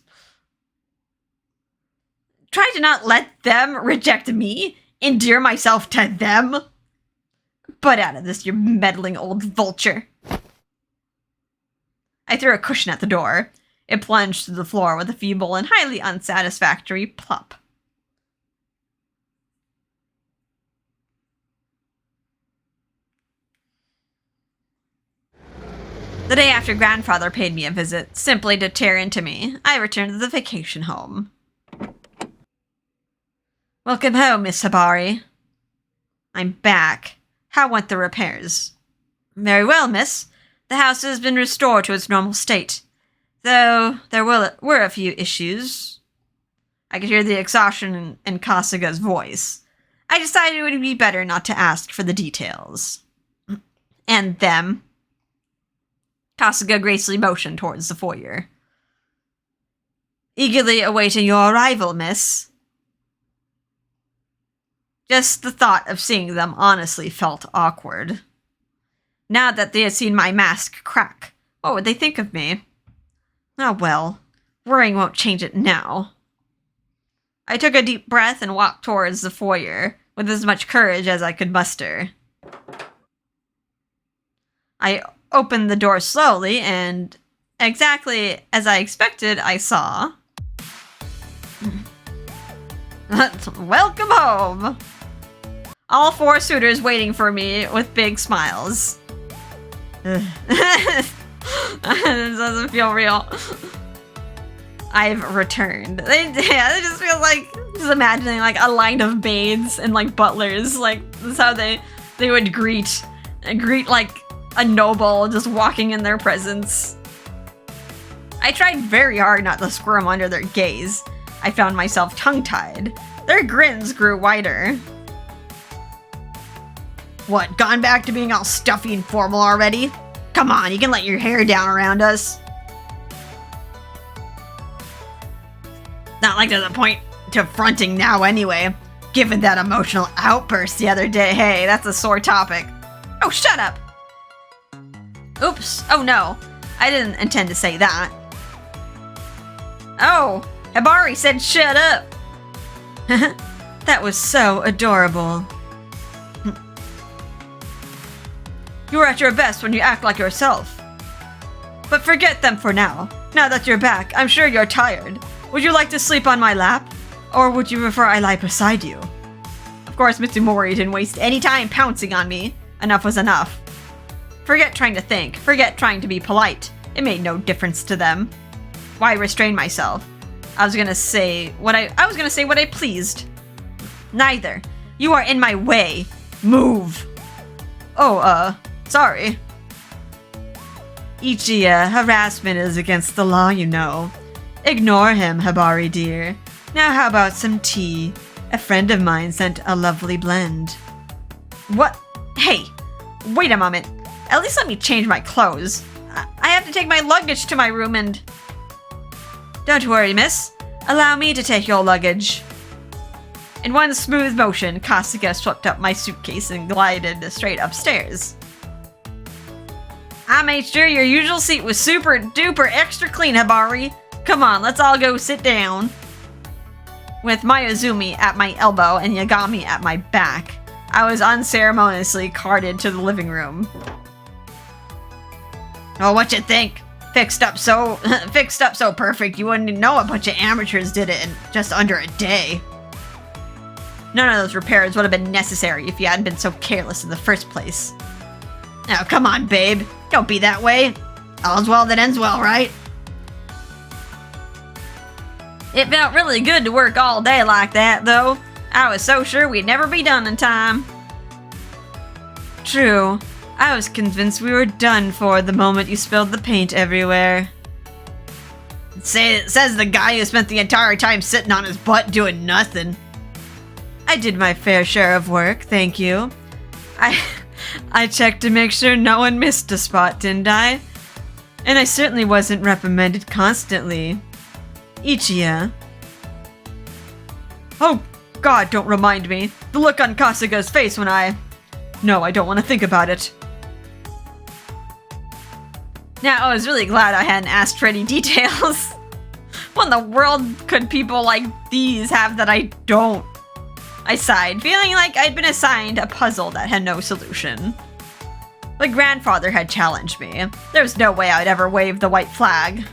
Try to not let them reject me. Endear myself to them. Butt out of this, you meddling old vulture. I threw a cushion at the door. It plunged to the floor with a feeble and highly unsatisfactory plop. The day after Grandfather paid me a visit, simply to tear into me, I returned to the vacation home. Welcome home, Miss Hibari. I'm back. How went the repairs? Very well, miss. The house has been restored to its normal state. Though there were a few issues. I could hear the exhaustion in Kasuga's voice. I decided it would be better not to ask for the details. And them. Kasuga gracefully motioned towards the foyer. Eagerly awaiting your arrival, miss. Just the thought of seeing them honestly felt awkward. Now that they had seen my mask crack, what would they think of me? Oh well, worrying won't change it now. I took a deep breath and walked towards the foyer with as much courage as I could muster. I opened the door slowly, and exactly as I expected, I saw... Welcome home! All 4 suitors waiting for me with big smiles. This doesn't feel real. I've returned. They just feel like, just imagining like a line of maids and like butlers, like that's how they would greet like a noble just walking in their presence. I tried very hard not to squirm under their gaze. I found myself tongue-tied. Their grins grew wider. What, gone back to being all stuffy and formal already? Come on, you can let your hair down around us. Not like there's a point to fronting now anyway. Given that emotional outburst the other day, hey, that's a sore topic. Oh, shut up! Oops, oh no, I didn't intend to say that. Oh, Hibari said shut up! That was so adorable. You're at your best when you act like yourself. But forget them for now. Now that you're back, I'm sure you're tired. Would you like to sleep on my lap? Or would you prefer I lie beside you? Of course, Mitsumori didn't waste any time pouncing on me. Enough was enough. Forget trying to think. Forget trying to be polite. It made no difference to them. Why restrain myself? I was gonna say what I pleased. Neither. You are in my way. Move. Oh, sorry. Ichiya, harassment is against the law, you know. Ignore him, Hibari dear. Now how about some tea? A friend of mine sent a lovely blend. What? Hey, wait a moment. At least let me change my clothes. I have to take my luggage to my room and... Don't worry, miss. Allow me to take your luggage. In one smooth motion, Kasuga swept up my suitcase and glided straight upstairs. I made sure your usual seat was super duper extra clean, Hibari. Come on, let's all go sit down. With Mayuzumi at my elbow and Yagami at my back, I was unceremoniously carted to the living room. Oh, what you think? Fixed up so perfect you wouldn't know a bunch of amateurs did it in just under a day. None of those repairs would have been necessary if you hadn't been so careless in the first place. Now, come on, babe. Don't be that way. All's well that ends well, right? It felt really good to work all day like that, though. I was so sure we'd never be done in time. True. I was convinced we were done for the moment you spilled the paint everywhere. Says the guy who spent the entire time sitting on his butt doing nothing. I did my fair share of work, thank you. I checked to make sure no one missed a spot, didn't I? And I certainly wasn't reprimanded constantly. Ichiya. Oh, God, don't remind me. The look on Kasuga's face when No, I don't want to think about it. Now, I was really glad I hadn't asked for any details. What in the world could people like these have that I don't? I sighed, feeling like I'd been assigned a puzzle that had no solution. But grandfather had challenged me. There was no way I'd ever wave the white flag.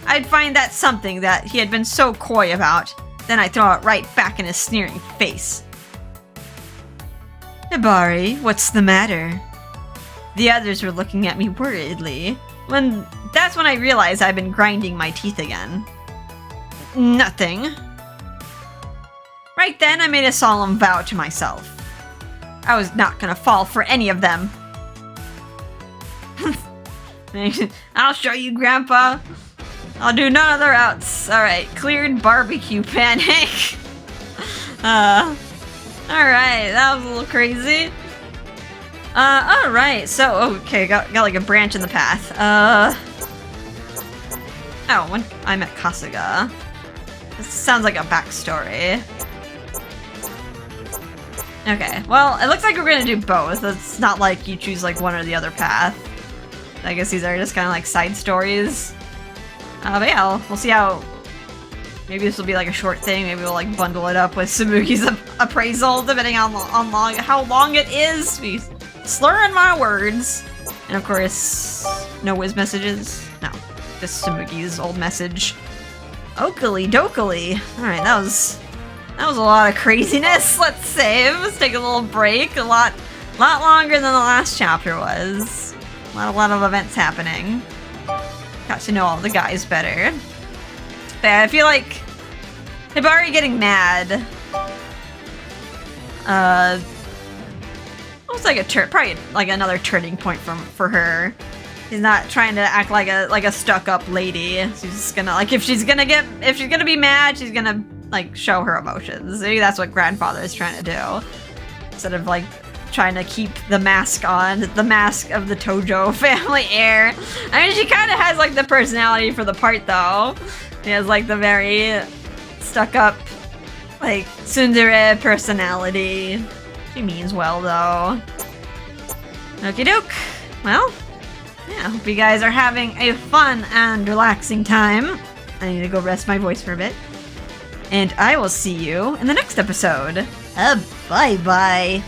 I'd find that something that he had been so coy about, then I'd throw it right back in his sneering face. Hibari, what's the matter? The others were looking at me worriedly. That's when I realized I'd been grinding my teeth again. Nothing. Right then, I made a solemn vow to myself. I was not gonna fall for any of them. I'll show you, Grandpa. I'll do none other outs. Alright, cleared barbecue panic. Alright, that was a little crazy. Alright, so, okay, got like a branch in the path. When I met Kasuga. This sounds like a backstory. Okay, well, it looks like we're gonna do both. It's not like you choose like one or the other path. I guess these are just kind of like side stories. But yeah, we'll see how... Maybe this will be like a short thing. Maybe we'll like bundle it up with Samuki's appraisal, depending on how long it is. Be slurring my words. And of course, no whiz messages. No, just Samuki's old message. Oakley dokily. Alright, that was a lot of craziness. Let's save. Let's take a little break. A lot longer than the last chapter was. A lot of events happening. Got to know all the guys better. But I feel like Hibari getting mad. Almost like probably like another turning point for her. She's not trying to act like a stuck-up lady. She's just gonna like if she's gonna be mad, she's gonna like show her emotions. Maybe that's what grandfather is trying to do. Instead of like trying to keep the mask on, the mask of the Tojo family heir. I mean, she kind of has like the personality for the part though. She has like the very stuck-up, like tsundere personality. She means well though. Okie doke. Well, yeah, I hope you guys are having a fun and relaxing time. I need to go rest my voice for a bit. And I will see you in the next episode. Bye-bye.